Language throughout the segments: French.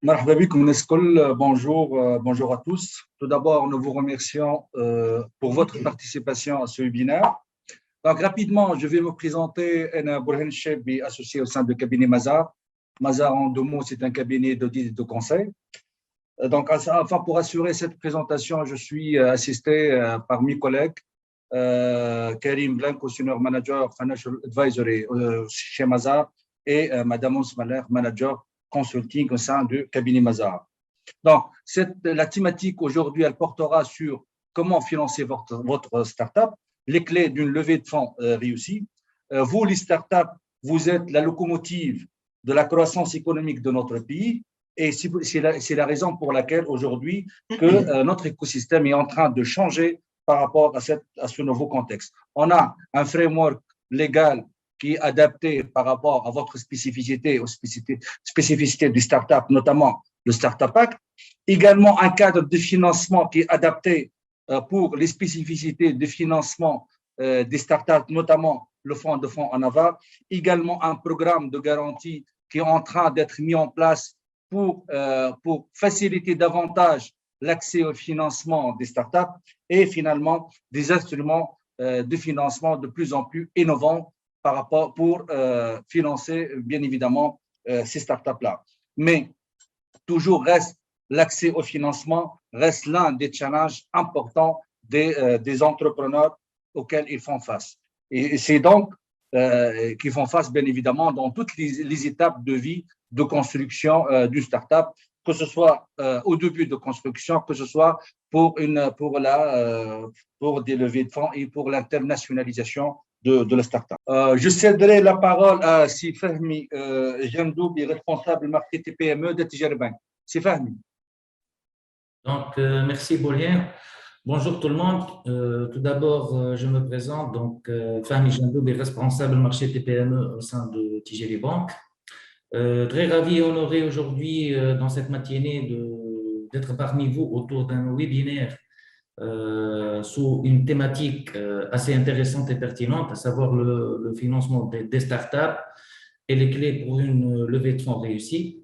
Marhaba bikoum Neskol. Bonjour, bonjour à tous. Tout d'abord, nous vous remercions pour votre participation à ce webinaire. Donc, rapidement, je vais me présenter. Ana Bourhan Chebbi, associé au sein du cabinet Mazar. Mazar, en deux mots, c'est un cabinet d'audit et de conseil. Donc, enfin, pour assurer cette présentation, je suis assisté par mes collègues. Karim Blanco, Senior Manager Financial Advisory chez Mazar, et Madame Ousmaler, Manager Consulting au sein du cabinet Mazar. Donc, la thématique aujourd'hui, elle portera sur comment financer votre startup, les clés d'une levée de fonds réussie. Vous, les startups, vous êtes la locomotive de la croissance économique de notre pays, et c'est la raison pour laquelle aujourd'hui que notre écosystème est en train de changer par rapport à ce nouveau contexte. On a un framework légal qui est adapté par rapport à votre spécificité, aux spécificités du startup, notamment le Startup Act. Également, un cadre de financement qui est adapté pour les spécificités de financement des startups, notamment le fonds en aval. Également, un programme de garantie qui est en train d'être mis en place pour faciliter davantage l'accès au financement des startups et finalement des instruments de financement de plus en plus innovants par rapport pour financer bien évidemment ces startups-là. Mais toujours reste l'accès au financement reste l'un des challenges importants des entrepreneurs auxquels ils font face. Et c'est donc qu'ils font face bien évidemment dans toutes les étapes de vie de construction d'une startup, que ce soit au début de construction, que ce soit pour des levées de fonds et pour l'internationalisation de la startup. Je céderai la parole à Si Fahmi Jendoubi, responsable marché TPME de Tijari Bank. Si Fahmi. Donc, merci Bourhan. Bonjour tout le monde. Tout d'abord, je me présente. Donc, Fahmi Jendoubi, responsable marché TPME au sein de Tijari Bank. Très ravi et honoré aujourd'hui dans cette matinée d'être parmi vous autour d'un webinaire sous une thématique assez intéressante et pertinente, à savoir le financement des startups et les clés pour une levée de fonds réussie.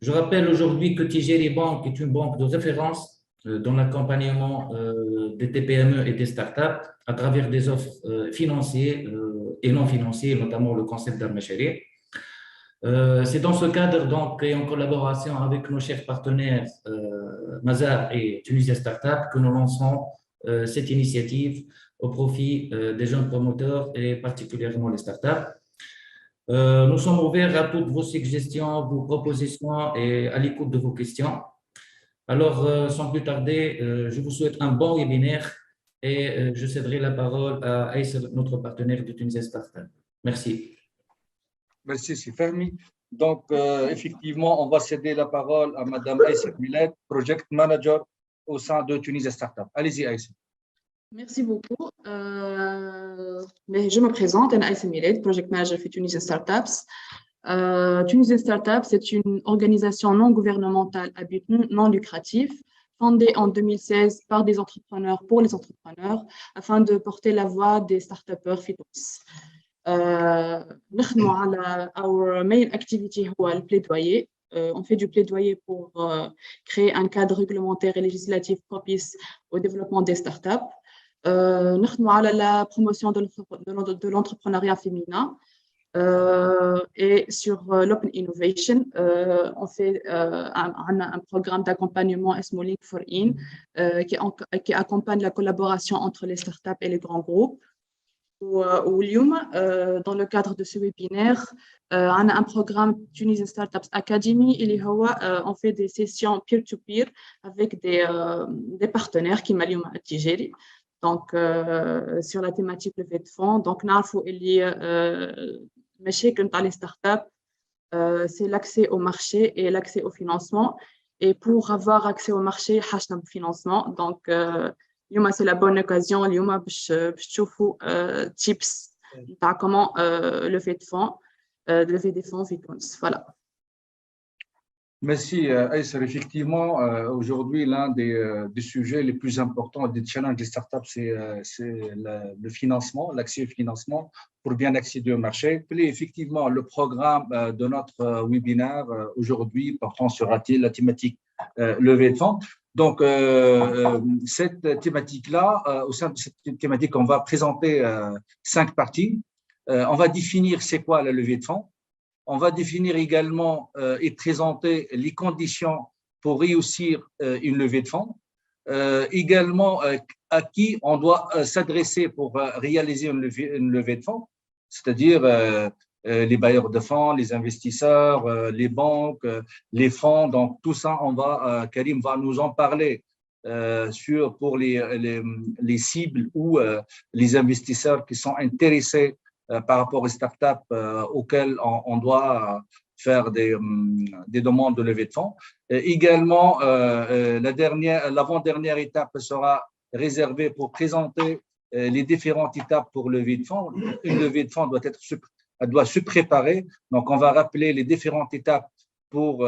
Je rappelle aujourd'hui que Tijari Bank est une banque de référence dans l'accompagnement des TPME et des startups à travers des offres financières et non financières, notamment le concept d'Al-Mashari. C'est dans ce cadre donc, et en collaboration avec nos chers partenaires Mazar et Tunisia Startup que nous lançons cette initiative au profit des jeunes promoteurs et particulièrement les startups. Nous sommes ouverts à toutes vos suggestions, vos propositions et à l'écoute de vos questions. Alors, sans plus tarder, je vous souhaite un bon webinaire et je céderai la parole à Aïssa, notre partenaire de Tunisia Startup. Merci. Merci, c'est Fahmi. Donc, effectivement, on va céder la parole à Madame Aïssa Millet, Project Manager au sein de Tunisia Startup. Allez-y, Aïssa. Merci beaucoup. Mais je me présente, Anna Aïssa Millet, Project Manager chez Tunisia Startups. Tunisia Startups, c'est une organisation non gouvernementale à but non lucratif, fondée en 2016 par des entrepreneurs pour les entrepreneurs, afin de porter la voix des start-upers finance. Our main activity هو le plaidoyer. On fait du plaidoyer pour créer un cadre réglementaire et législatif propice au développement des startups. نخدموا على la promotion de l'entrepreneuriat féminin et sur l'open innovation. On fait un programme d'accompagnement اسمه Link for In qui accompagne la collaboration entre les startups et les grands groupes. Dans le cadre de ce webinaire, on a un programme Tunisian Startups Academy. On fait des sessions peer-to-peer avec des partenaires qui m'allument à Tijari. Donc, sur la thématique levée de fonds. Donc, les startups, c'est l'accès au marché et l'accès au financement. Et pour avoir accès au marché, le financement. Donc, c'est la bonne occasion باش تشوفوا tips تاع comment lever des fonds في تونس. Voilà. Merci, Aïssar. Effectivement, aujourd'hui, l'un des sujets les plus importants, des challenges des startups, c'est le financement, l'accès au financement pour bien accéder au marché. Puis, effectivement, le programme de notre webinaire aujourd'hui portant sur la thématique levée de fonds. Donc, cette thématique-là, au sein de cette thématique, on va présenter 5 parties. On va définir c'est quoi la levée de fonds. On va définir également et présenter les conditions pour réussir une levée de fonds. Également, à qui on doit s'adresser pour réaliser une levée de fonds, c'est-à-dire les bailleurs de fonds, les investisseurs, les banques, les fonds. Donc, tout ça, Karim va nous en parler pour les cibles ou les investisseurs qui sont intéressés par rapport aux startups auxquelles on doit faire des demandes de levée de fonds. Également, l'avant-dernière étape sera réservée pour présenter les différentes étapes pour lever de fonds. Une levée de fonds doit se préparer. Donc, on va rappeler les différentes étapes pour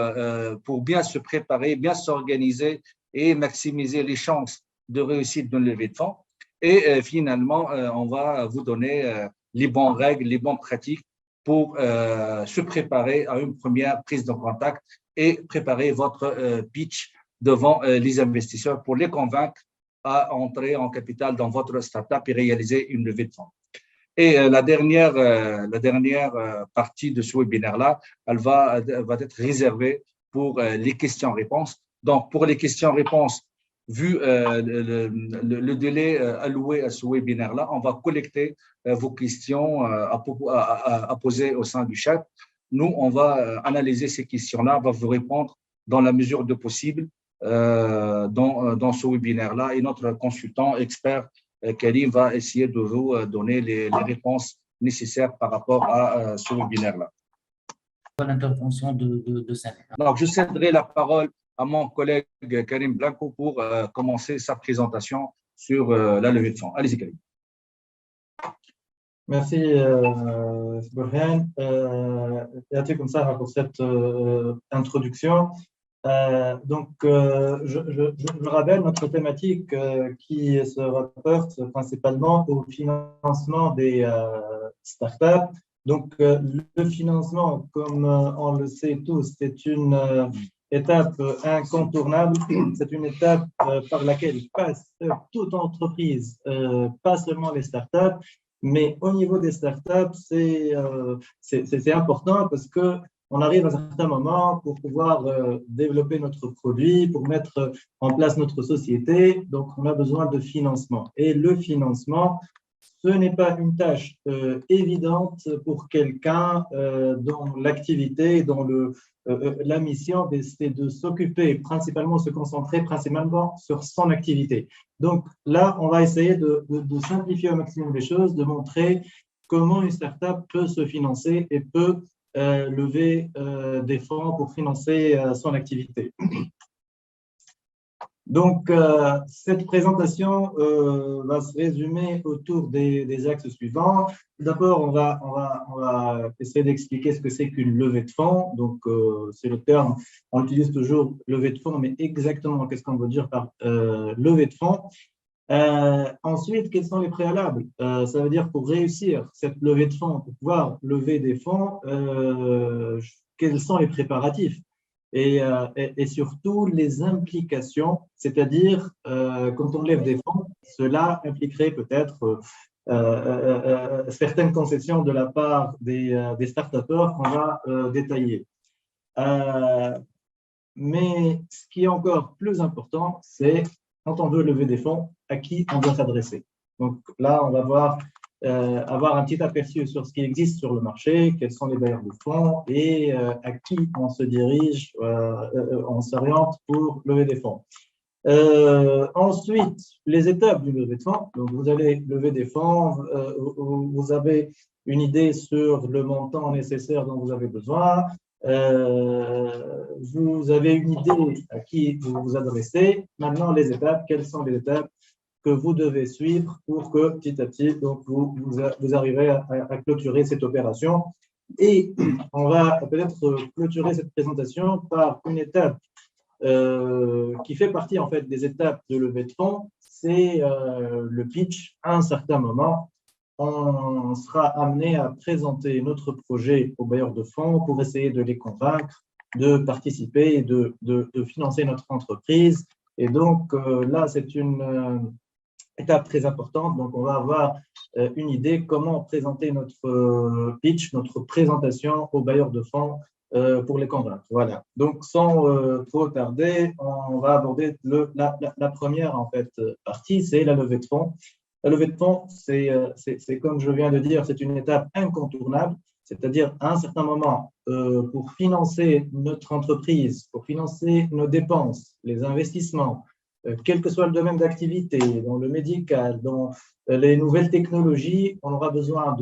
bien se préparer, bien s'organiser et maximiser les chances de réussite d'une levée de fonds. Et finalement, on va vous donner les bonnes règles, les bonnes pratiques pour se préparer à une première prise de contact et préparer votre pitch devant les investisseurs pour les convaincre à entrer en capital dans votre startup et réaliser une levée de fonds. Et la dernière partie de ce webinaire-là, elle va être réservée pour les questions-réponses. Donc, pour les questions-réponses, vu le délai alloué à ce webinaire-là, on va collecter vos questions à poser au sein du chat. Nous, on va analyser ces questions-là, on va vous répondre dans la mesure de possible dans ce webinaire-là. Et notre consultant expert, Karim, va essayer de vous donner les réponses nécessaires par rapport à ce webinaire-là. L'intervention de Samir. Donc, je céderai la parole à mon collègue Karim Blanco pour commencer sa présentation sur la levée de fonds. Allez-y, Karim. Merci, Burhan. Yatikum Saha pour cette introduction. Donc, je rappelle notre thématique qui se rapporte principalement au financement des startups. Donc, le financement, comme on le sait tous, c'est une étape incontournable. C'est une étape par laquelle passe toute entreprise, pas seulement les startups, mais au niveau des startups, c'est important parce que on arrive à un certain moment pour pouvoir développer notre produit, pour mettre en place notre société. Donc, on a besoin de financement. Et le financement, ce n'est pas une tâche évidente pour quelqu'un dont l'activité, dont la mission, c'est de s'occuper, principalement se concentrer principalement sur son activité. Donc là, on va essayer de simplifier au maximum les choses, de montrer comment une startup peut se financer et peut lever des fonds pour financer son activité. Donc, cette présentation va se résumer autour des axes suivants. D'abord, on va essayer d'expliquer ce que c'est qu'une levée de fonds. Donc, c'est le terme, on utilise toujours levée de fonds, mais exactement qu'est-ce qu'on veut dire par levée de fonds. Ensuite, quels sont les préalables? Ça veut dire pour réussir cette levée de fonds, pour pouvoir lever des fonds, quels sont les préparatifs? Et surtout les implications, c'est-à-dire quand on lève des fonds, cela impliquerait peut-être certaines concessions de la part des start-upers qu'on va détailler. Mais ce qui est encore plus important, c'est quand on veut lever des fonds, à qui on doit s'adresser. Donc là, on va avoir un petit aperçu sur ce qui existe sur le marché, quels sont les bailleurs de fonds et à qui on se dirige, on s'oriente pour lever des fonds. Ensuite, les étapes du levée de fonds. Donc, vous allez lever des fonds, vous avez une idée sur le montant nécessaire dont vous avez besoin, vous avez une idée à qui vous vous adressez. Maintenant, les étapes, quelles sont les étapes que vous devez suivre pour que petit à petit, donc vous arriverez à clôturer cette opération. Et on va peut-être clôturer cette présentation par une étape qui fait partie en fait des étapes de levée de fonds, c'est le pitch. À un certain moment, on sera amené à présenter notre projet aux bailleurs de fonds pour essayer de les convaincre de participer et de financer notre entreprise. Et donc là, c'est une étape très importante. Donc, on va avoir une idée comment présenter notre pitch, notre présentation aux bailleurs de fonds pour les convaincre. Voilà. Donc, sans trop tarder, on va aborder la première en fait, partie, c'est la levée de fonds. La levée de fonds, c'est comme je viens de dire, c'est une étape incontournable. C'est-à-dire, à un certain moment, pour financer notre entreprise, pour financer nos dépenses, les investissements, quel que soit le domaine d'activité, dans le médical, dans les nouvelles technologies, on aura besoin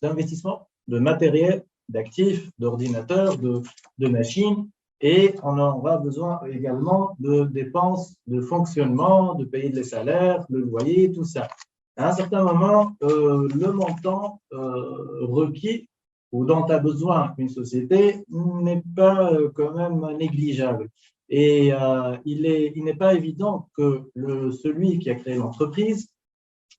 d'investissements, de matériel, d'actifs, d'ordinateurs, de machines, et on aura besoin également de dépenses de fonctionnement, de payer les salaires, le loyer, tout ça. À un certain moment, le montant requis ou dont a besoin une société n'est pas quand même négligeable. Et il n'est pas évident que celui qui a créé l'entreprise,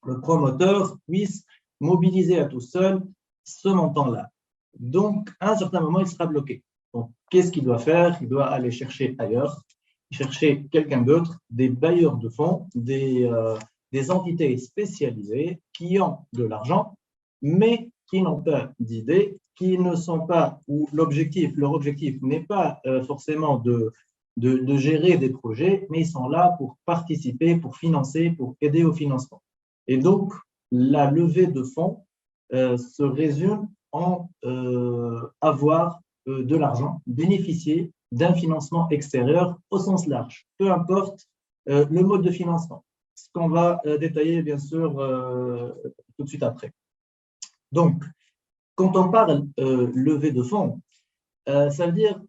le promoteur, puisse mobiliser à tout seul ce montant-là. Donc, à un certain moment, il sera bloqué. Donc, qu'est-ce qu'il doit faire? Il doit aller chercher ailleurs, chercher quelqu'un d'autre, des bailleurs de fonds, des entités spécialisées qui ont de l'argent, mais qui n'ont pas d'idées, qui ne sont pas, ou leur objectif n'est pas forcément de gérer des projets, mais ils sont là pour participer, pour financer, pour aider au financement. Et donc, la levée de fonds se résume en avoir de l'argent, bénéficier d'un financement extérieur au sens large, peu importe le mode de financement, ce qu'on va détailler bien sûr tout de suite après. Donc, quand on parle levée de fonds, ça veut dire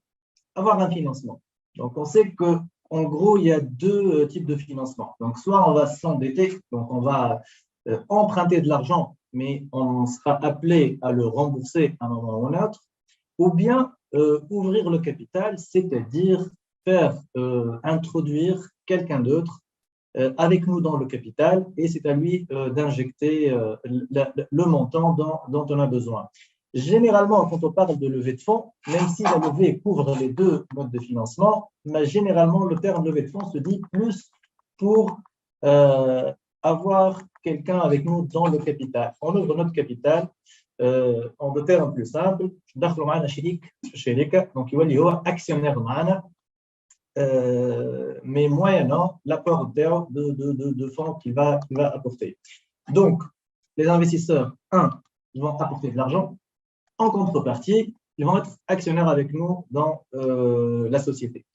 avoir un financement. Donc, on sait qu'en gros, il y a deux types de financement. Donc, soit on va s'endetter, donc on va emprunter de l'argent, mais on sera appelé à le rembourser à un moment ou à un autre, ou bien ouvrir le capital, c'est-à-dire faire introduire quelqu'un d'autre avec nous dans le capital, et c'est à lui d'injecter le montant dont on a besoin. Généralement, quand on parle de levée de fonds, même si la levée couvre les deux modes de financement, mais généralement, le terme levée de fonds se dit plus pour avoir quelqu'un avec nous dans le capital. On ouvre notre capital en deux termes plus simples. Donc, il y a actionnaire mais moyennant l'apport de fonds qu'il va apporter. Donc, les investisseurs, ils vont apporter de l'argent. En contrepartie, ils vont être actionnaires avec nous dans la société.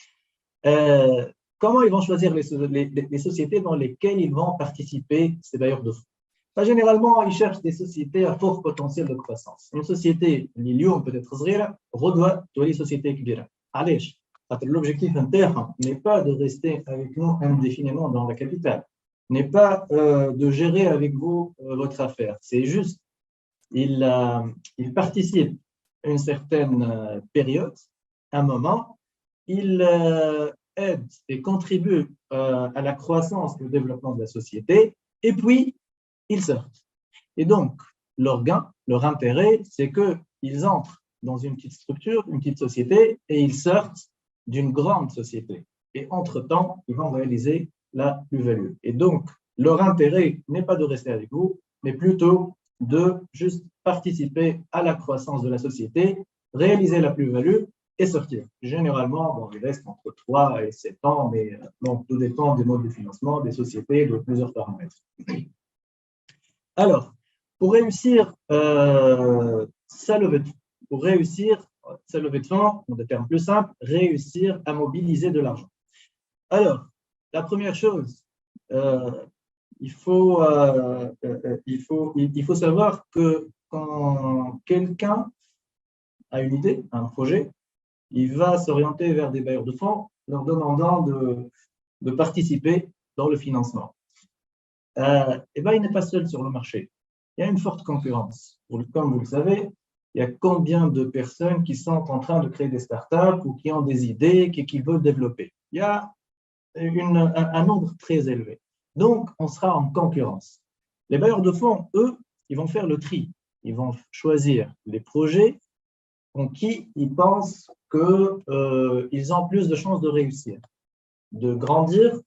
Comment ils vont choisir les sociétés dans lesquelles ils vont participer, ces bailleurs de fonds? Généralement, ils cherchent des sociétés à fort potentiel de croissance. Une société, l'Ilium peut-être صغيرة, redoit les sociétés كبيرة. علاش؟ L'objectif interne n'est pas de rester avec nous indéfiniment dans la capitale, n'est pas de gérer avec vous votre affaire. C'est juste, il participe à une certaine période, un moment, il aide et contribue à la croissance et au développement de la société, et puis ils sortent. Et donc, leur gain, leur intérêt, c'est qu'ils entrent dans une petite structure, une petite société, et ils sortent d'une grande société. Et entre-temps, ils vont réaliser la plus-value. Et donc, leur intérêt n'est pas de rester avec vous, mais plutôt de juste participer à la croissance de la société, réaliser la plus-value et sortir. Généralement, bon, il reste entre 3 et 7 ans, mais bon, tout dépend des modes de financement, des sociétés, de plusieurs paramètres. Alors, pour réussir sa levée de fonds, en des termes plus simples, réussir à mobiliser de l'argent. Alors, la première chose, il faut savoir que quand quelqu'un a une idée, un projet, il va s'orienter vers des bailleurs de fonds, leur demandant de participer dans le financement. Et ben, il n'est pas seul sur le marché. Il y a une forte concurrence. Comme vous le savez, il y a combien de personnes qui sont en train de créer des startups ou qui ont des idées, qui veulent développer. Il y a un nombre très élevé. Donc, on sera en concurrence. Les bailleurs de fonds, eux, ils vont faire le tri. Ils vont choisir les projets en qui ils pensent qu'ils ont plus de chances de réussir, de grandir,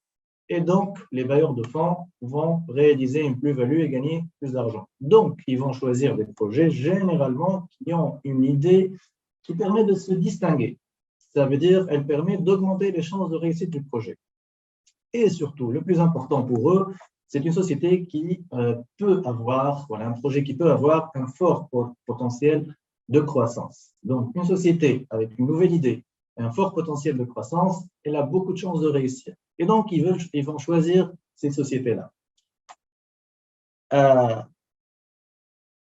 et donc les bailleurs de fonds vont réaliser une plus-value et gagner plus d'argent. Donc, ils vont choisir des projets généralement qui ont une idée qui permet de se distinguer. Ça veut dire qu'elle permet d'augmenter les chances de réussite du projet. Et surtout, le plus important pour eux, c'est une société qui peut avoir, voilà, un projet qui peut avoir un fort potentiel de croissance. Donc, une société avec une nouvelle idée, un fort potentiel de croissance, elle a beaucoup de chances de réussir. Et donc, ils vont choisir ces sociétés-là.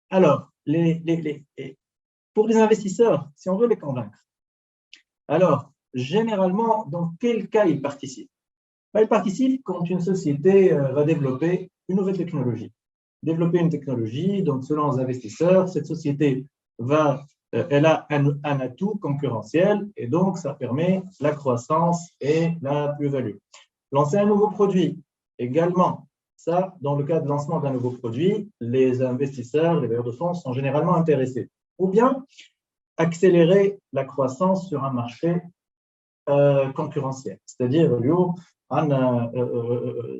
Alors, pour les investisseurs, si on veut les convaincre, alors, généralement, dans quel cas ils participent? Ils participent quand une société va développer une nouvelle technologie. Développer une technologie, donc selon les investisseurs, cette société elle a un atout concurrentiel et donc ça permet la croissance et la plus-value. Lancer un nouveau produit, également, ça, dans le cas de lancement d'un nouveau produit, les investisseurs, les bailleurs de fonds sont généralement intéressés. Ou bien accélérer la croissance sur un marché concurrentiel, c'est-à-dire on a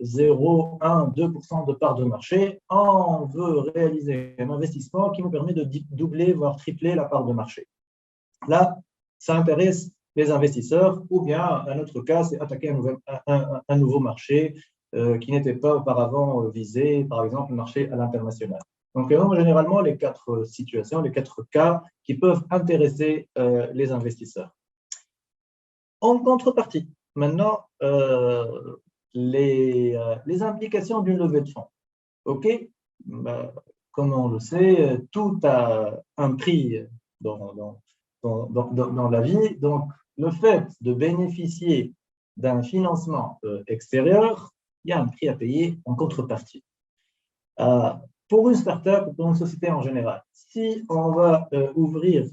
0, 1, 2% de part de marché, on veut réaliser un investissement qui nous permet de doubler, voire tripler la part de marché. Là, ça intéresse les investisseurs, ou bien un autre cas, c'est attaquer un nouveau marché qui n'était pas auparavant visé, par exemple le marché à l'international. Donc, généralement, les 4 situations, les 4 cas qui peuvent intéresser les investisseurs. En contrepartie, maintenant, les implications d'une levée de fonds. OK, comme on le sait, tout a un prix dans la vie. Donc, le fait de bénéficier d'un financement extérieur, il y a un prix à payer en contrepartie. Pour une start-up ou pour une société en général, si on va ouvrir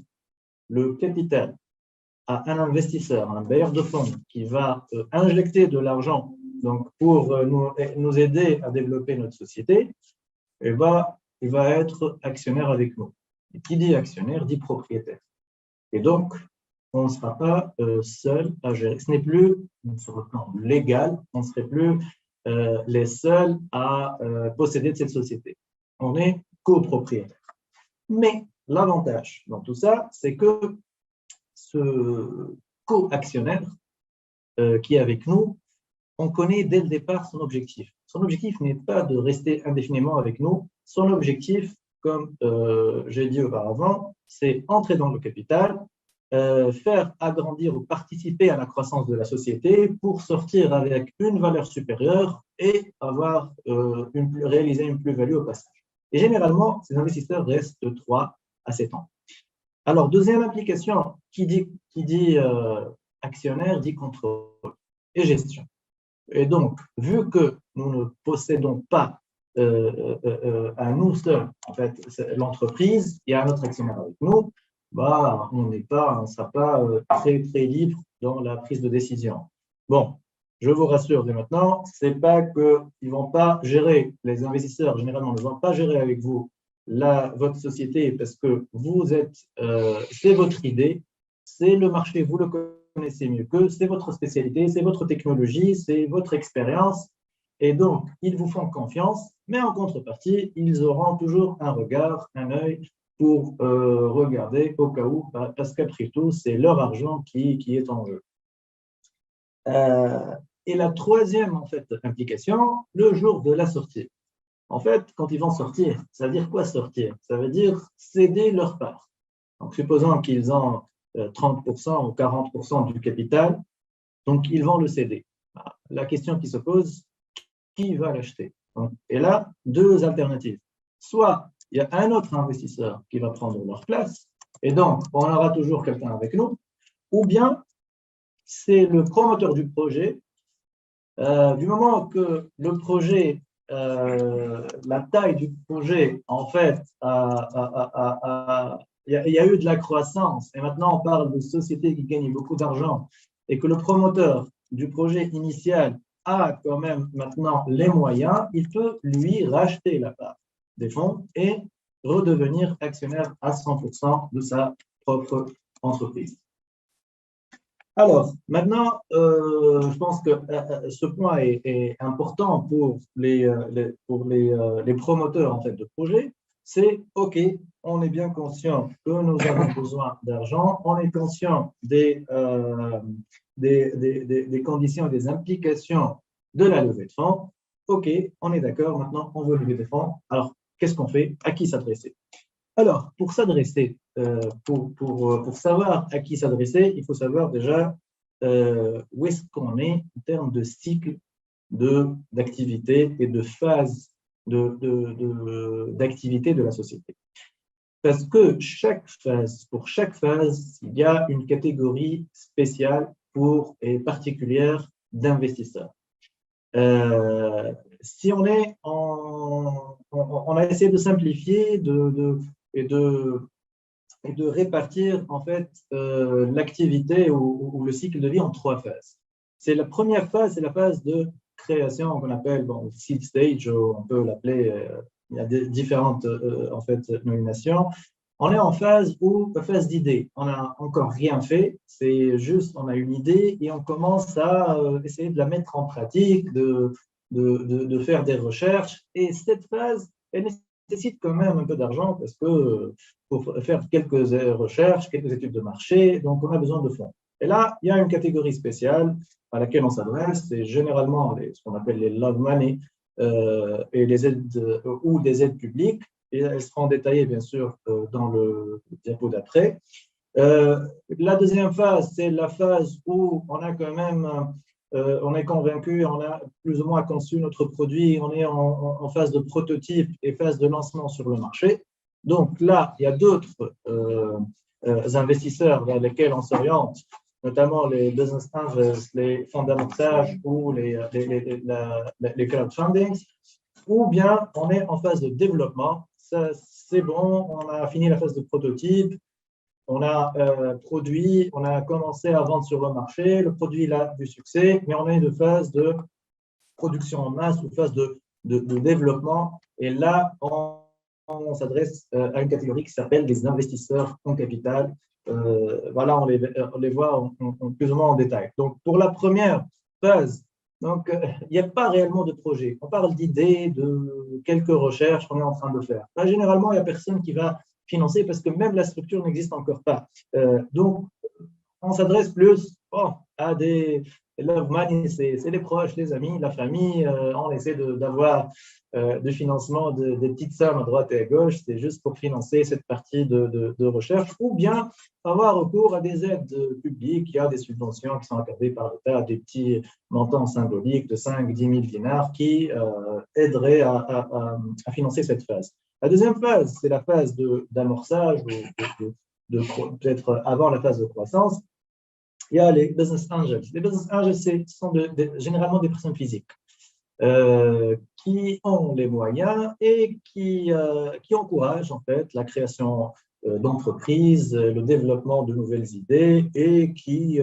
le capital à un investisseur, un bailleur de fonds qui va injecter de l'argent donc pour nous aider à développer notre société, il va être actionnaire avec nous. Et qui dit actionnaire dit propriétaire. Et donc, on ne sera pas seul à gérer. Ce n'est plus, sur le plan légal, on ne serait plus les seuls à posséder de cette société. On est copropriétaire. Mais l'avantage dans tout ça, c'est que ce co-actionnaire qui est avec nous, on connaît dès le départ son objectif. Son objectif n'est pas de rester indéfiniment avec nous. Son objectif, comme j'ai dit auparavant, c'est entrer dans le capital, faire agrandir ou participer à la croissance de la société pour sortir avec une valeur supérieure et réaliser une plus-value au passage. Et généralement, ces investisseurs restent de 3 à 7 ans. Alors, deuxième implication, qui dit actionnaire, dit contrôle et gestion. Et donc, vu que nous ne possédons pas à nous seuls, en fait, l'entreprise, il y a un autre actionnaire avec nous, on ne sera pas très, très libre dans la prise de décision. Bon, je vous rassure dès maintenant, ce n'est pas qu'ils ne vont pas gérer, les investisseurs généralement ne vont pas gérer avec vous votre société parce que c'est votre idée, c'est le marché, vous le connaissez mieux qu'eux, c'est votre spécialité, c'est votre technologie, c'est votre expérience. Et donc, ils vous font confiance, mais en contrepartie, ils auront toujours un regard, un œil pour regarder au cas où, parce qu'après tout, c'est leur argent qui est en jeu. Et la troisième en fait, implication, le jour de la sortie. En fait, quand ils vont sortir, ça veut dire quoi sortir? Ça veut dire céder leur part. Donc, supposons qu'ils ont 30% ou 40% du capital, donc ils vont le céder. La question qui se pose, qui va l'acheter? Et là, 2 alternatives. Soit il y a un autre investisseur qui va prendre leur place, et donc on aura toujours quelqu'un avec nous, ou bien c'est le promoteur du projet. Du moment que le projet, la taille du projet, en fait, y a eu de la croissance et maintenant on parle de sociétés qui gagnent beaucoup d'argent et que le promoteur du projet initial a quand même maintenant les moyens, il peut lui racheter la part des fonds et redevenir actionnaire à 100% de sa propre entreprise. Alors, maintenant, je pense que ce point est important pour les promoteurs en fait, de projets. C'est OK, on est bien conscient que nous avons besoin d'argent, on est conscient des conditions et des implications de la levée de fonds. OK, on est d'accord, maintenant on veut lever des fonds. Alors, qu'est-ce qu'on fait? À qui s'adresser? Alors, pour s'adresser, pour savoir à qui s'adresser, il faut savoir déjà où est-ce qu'on est en termes de cycle d'activité et de phase d'activité de la société. Parce que pour chaque phase, il y a une catégorie spéciale et particulière d'investisseurs. Si on est on a essayé de simplifier et de répartir en fait l'activité ou le cycle de vie en 3 phases. C'est la première phase, c'est la phase de création qu'on appelle seed stage, on peut l'appeler, il y a différentes en fait nominations. On est en phase d'idée. On n'a encore rien fait, c'est juste on a une idée et on commence à essayer de la mettre en pratique, de faire des recherches. Et cette phase, elle nécessite quand même un peu d'argent parce que pour faire quelques recherches, quelques études de marché, donc on a besoin de fonds. Et là, il y a une catégorie spéciale à laquelle on s'adresse, c'est généralement ce qu'on appelle les love money et les aides ou des aides publiques. Et elles seront détaillées, bien sûr, dans le diapo d'après. La deuxième phase, c'est la phase où on a quand même, on est convaincu, on a plus ou moins conçu notre produit, on est en phase de prototype et phase de lancement sur le marché. Donc là, il y a d'autres investisseurs vers lesquels on s'oriente, notamment les business angels, les fonds d'amorçage ou les crowdfunding, ou bien on est en phase de développement. C'est bon, on a fini la phase de prototype, on a produit, on a commencé à vendre sur le marché, le produit il a du succès, mais on est de phase de production en masse ou phase de développement. Et là, on s'adresse à une catégorie qui s'appelle les investisseurs en capital. Voilà, on les voit plus ou moins en détail. Donc, pour la première phase, donc, il n'y a pas réellement de projet. On parle d'idées, de quelques recherches qu'on est en train de faire. Là, généralement, il n'y a personne qui va financer parce que même la structure n'existe encore pas. Donc, on s'adresse plus à des love money, c'est les proches, les amis, la famille. On essaie d'avoir de financement des petites sommes à droite et à gauche. C'est juste pour financer cette partie de recherche ou bien avoir recours à des aides publiques. Il y a des subventions qui sont accordées par l'État, des petits montants symboliques de 5 10 000 dinars qui aideraient à financer cette phase. La deuxième phase, c'est la phase d'amorçage ou peut-être avant la phase de croissance. Il y a les business angels. Les business angels, ce sont généralement des personnes physiques qui ont les moyens et qui encouragent en fait la création d'entreprises, le développement de nouvelles idées et qui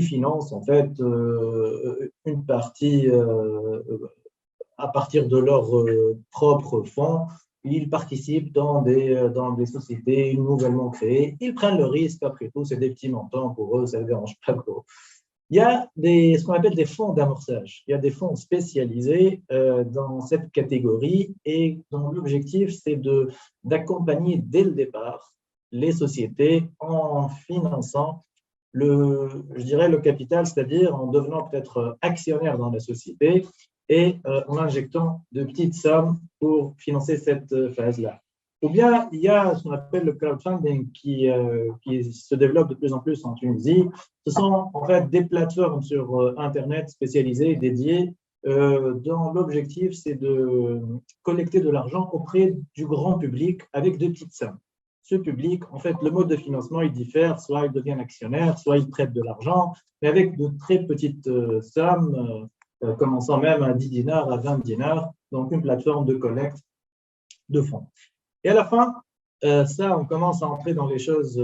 financent en fait une partie à partir de leurs propres fonds. Ils participent dans des sociétés nouvellement créées. Ils prennent le risque, après tout, c'est des petits montants pour eux, ça ne dérange pas trop. Il y a ce qu'on appelle des fonds d'amorçage. Il y a des fonds spécialisés dans cette catégorie et dont l'objectif, c'est d'accompagner dès le départ les sociétés en finançant je dirais le capital, c'est-à-dire en devenant peut-être actionnaire dans la société et en injectant de petites sommes pour financer cette phase-là. Ou bien, il y a ce qu'on appelle le crowdfunding qui se développe de plus en plus en Tunisie. Ce sont en fait des plateformes sur Internet spécialisées, dédiées, dont l'objectif, c'est de collecter de l'argent auprès du grand public avec de petites sommes. Ce public, en fait, le mode de financement, il diffère, soit il devient actionnaire, soit il prête de l'argent, mais avec de très petites sommes, commençant même à 10 dinars, à 20 dinars, donc une plateforme de collecte de fonds. Et à la fin, ça, on commence à entrer dans les choses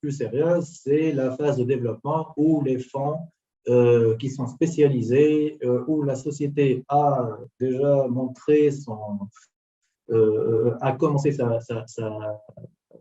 plus sérieuses. C'est la phase de développement où les fonds qui sont spécialisés, où la société a déjà montré a commencé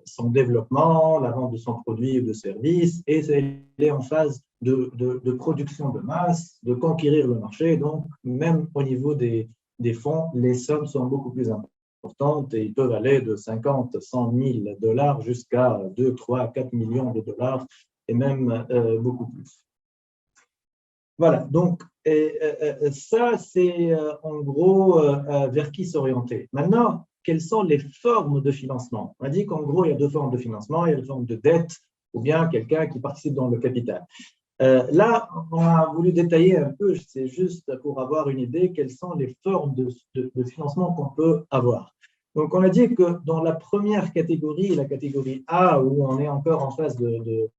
son développement, la vente de son produit ou de service, et elle est en phase de production de masse, de conquérir le marché. Donc, même au niveau des fonds, les sommes sont beaucoup plus importantes et ils peuvent aller de 50, 100 000 dollars jusqu'à 2, 3, 4 millions de dollars et même beaucoup plus. Voilà, donc ça, c'est en gros vers qui s'orienter. Maintenant, quelles sont les formes de financement? On a dit qu'en gros, il y a deux formes de financement. Il y a la forme de dette ou bien quelqu'un qui participe dans le capital. Là, on a voulu détailler un peu, c'est juste pour avoir une idée, quelles sont les formes de financement qu'on peut avoir. Donc, on a dit que dans la première catégorie, la catégorie A, où on est encore en phase de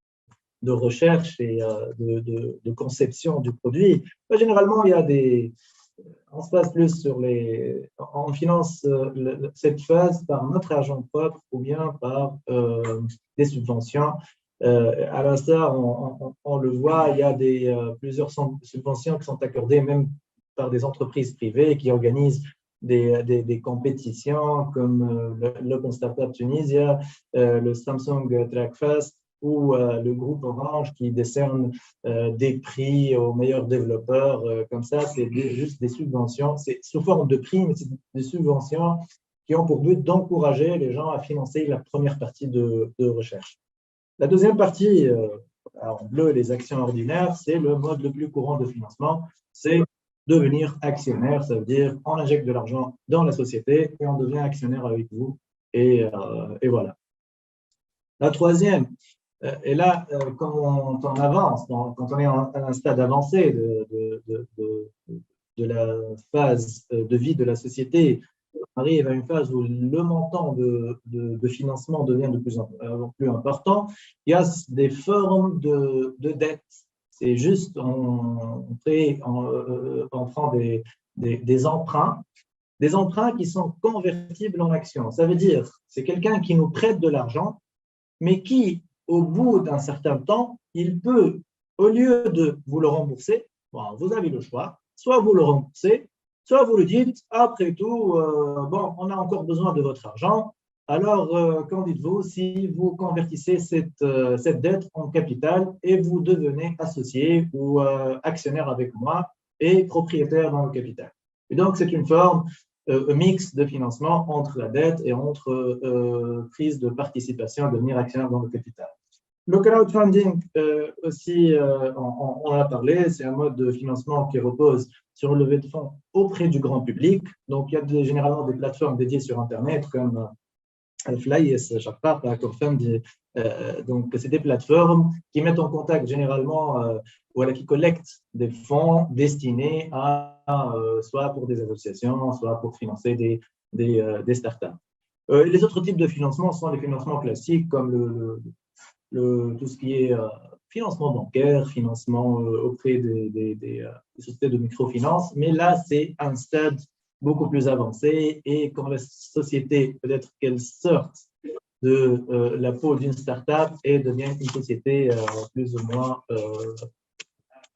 recherche et de conception du produit, généralement, il y a on se passe plus sur on finance cette phase par notre argent propre ou bien par des subventions. À l'instar, on le voit, il y a plusieurs subventions qui sont accordées même par des entreprises privées qui organisent des compétitions comme l'Open Startup Tunisia, le Samsung Trackfest, ou le groupe Orange qui décerne des prix aux meilleurs développeurs. Comme ça, c'est juste des subventions. C'est sous forme de prix, mais c'est des subventions qui ont pour but d'encourager les gens à financer la première partie de recherche. La deuxième partie, en bleu, les actions ordinaires, c'est le mode le plus courant de financement. C'est devenir actionnaire, ça veut dire on injecte de l'argent dans la société et on devient actionnaire avec vous. Et voilà. La troisième, et là, quand on avance, quand on est à un stade avancé de la phase de vie de la société, on arrive à une phase où le montant de financement devient de plus en plus important. Il y a des formes de dette. C'est juste, on prend des emprunts qui sont convertibles en actions. Ça veut dire, c'est quelqu'un qui nous prête de l'argent, mais qui, au bout d'un certain temps, il peut, au lieu de vous le rembourser, bon, vous avez le choix, soit vous le remboursez, soit vous le dites, après tout, bon, on a encore besoin de votre argent, alors qu'en dites-vous si vous convertissez cette dette en capital et vous devenez associé ou actionnaire avec moi et propriétaire dans le capital. Et donc, c'est une forme mix de financement entre la dette et entre prise de participation, devenir actionnaire dans le capital. Le crowdfunding aussi, on en a parlé, c'est un mode de financement qui repose sur le levée de fonds auprès du grand public. Donc, il y a généralement des plateformes dédiées sur Internet comme Fly, Sharpar, Crowdfund. Donc, c'est des plateformes qui mettent en contact généralement, qui collectent des fonds destinés à soit pour des associations, soit pour financer des startups. Les autres types de financement sont les financements classiques comme tout ce qui est financement bancaire, financement auprès des sociétés de microfinance, mais là, c'est un stade beaucoup plus avancé et quand la société, peut-être qu'elle sorte de la peau d'une start-up et devient une société plus ou moins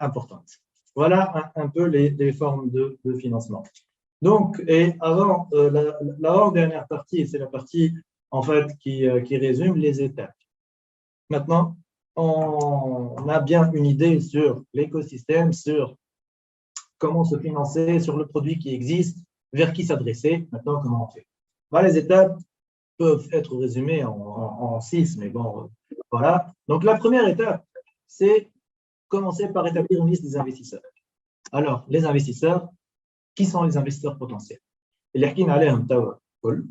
importante. Voilà un peu les formes de financement. Donc, et avant, l'avant-dernière partie, c'est la partie en fait qui résume les étapes. Maintenant, on a bien une idée sur l'écosystème, sur comment se financer, sur le produit qui existe, vers qui s'adresser. Maintenant, comment on fait? Voilà, les étapes peuvent être résumées en 6, mais bon, voilà. Donc, la première étape, c'est commencer par établir une liste des investisseurs. Alors, les investisseurs, qui sont les investisseurs potentiels? اللي حكينا عليهم توا كل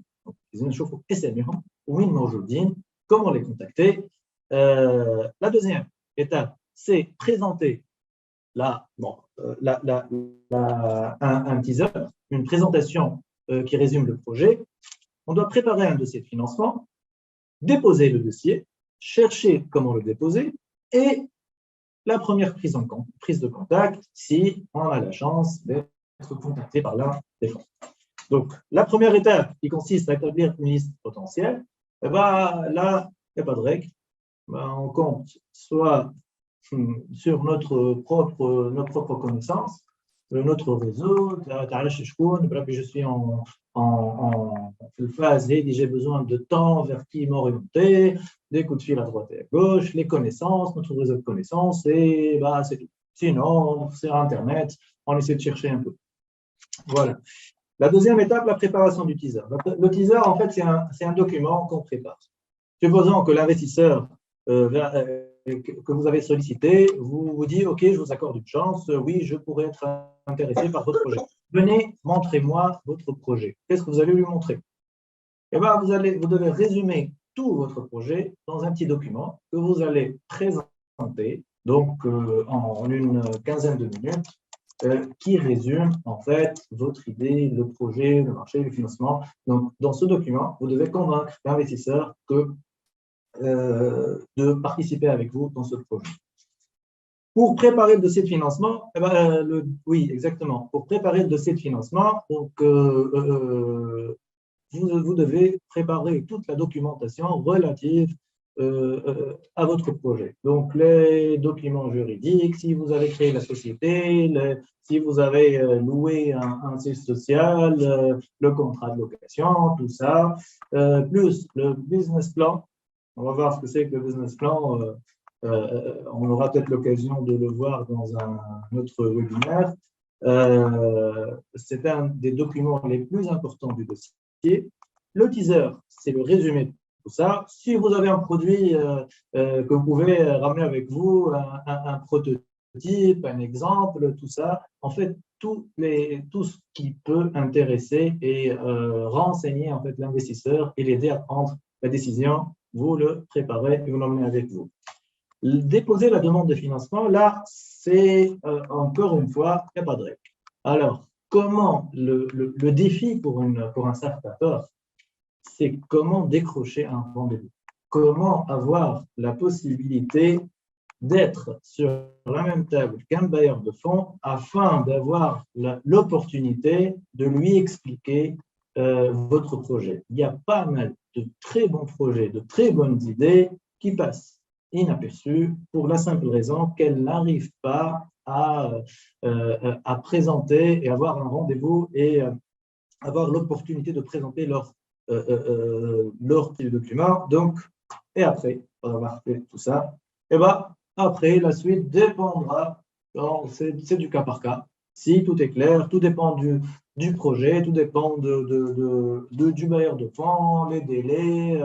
لازم نشوفوا اساميهم وين موجودين, comment les contacter. La deuxième étape, c'est présenter un teaser, une présentation qui résume le projet. On doit préparer un dossier de financement, déposer le dossier, chercher comment le déposer et la première prise de contact si on a la chance d'être contacté par l'un des fonds. Donc, la première étape qui consiste à établir une liste potentielle, Et ben, là, il n'y a pas de règle. Ben, on compte soit sur nos propres connaissances, notre réseau, je suis en phase, j'ai besoin de temps, vers qui m'orienter, des coups de fil à droite et à gauche, les connaissances, notre réseau de connaissances, et bah, c'est tout. Sinon, c'est Internet, on essaie de chercher un peu. Voilà. La deuxième étape, la préparation du teaser. Le teaser, en fait, c'est un document qu'on prépare. Supposons que l'investisseur que vous avez sollicité vous dit « Ok, je vous accorde une chance, oui, je pourrais être intéressé par votre projet. Venez, montrez-moi votre projet. » Qu'est-ce que vous allez lui montrer? Eh bien, vous devez résumer tout votre projet dans un petit document que vous allez présenter donc en une quinzaine de minutes qui résume en fait votre idée, le projet, le marché, le financement. Donc, dans ce document, vous devez convaincre l'investisseur de participer avec vous dans ce projet. Pour préparer le dossier de financement, oui, exactement. Pour préparer le dossier de financement, donc, vous devez préparer toute la documentation relative à votre projet. Donc, les documents juridiques, si vous avez créé la société, si vous avez loué un siège social, le contrat de location, tout ça, plus le business plan. On va voir ce que c'est que le business plan. On aura peut-être l'occasion de le voir dans un autre webinaire. C'est un des documents les plus importants du dossier. Le teaser, c'est le résumé de tout ça. Si vous avez un produit que vous pouvez ramener avec vous, un prototype, un exemple, tout ça, en fait, tout ce qui peut intéresser et renseigner en fait, l'investisseur et l'aider à prendre la décision, vous le préparez et vous l'emmenez avec vous. Déposer la demande de financement, là, c'est encore une fois, il n'y a pas de règle. Alors, comment le défi pour un startup, c'est comment décrocher un rendez-vous, comment avoir la possibilité d'être sur la même table qu'un bailleur de fonds afin d'avoir l'opportunité de lui expliquer votre projet. Il y a pas mal de très bons projets, de très bonnes idées qui passent inaperçues pour la simple raison qu'elles n'arrivent pas à présenter et avoir un rendez-vous et avoir l'opportunité de présenter leur document. Donc, et après, avoir fait tout ça, et ben, après, la suite dépendra, c'est du cas par cas. Si tout est clair, tout dépend du projet, tout dépend du bailleur de fonds, les délais,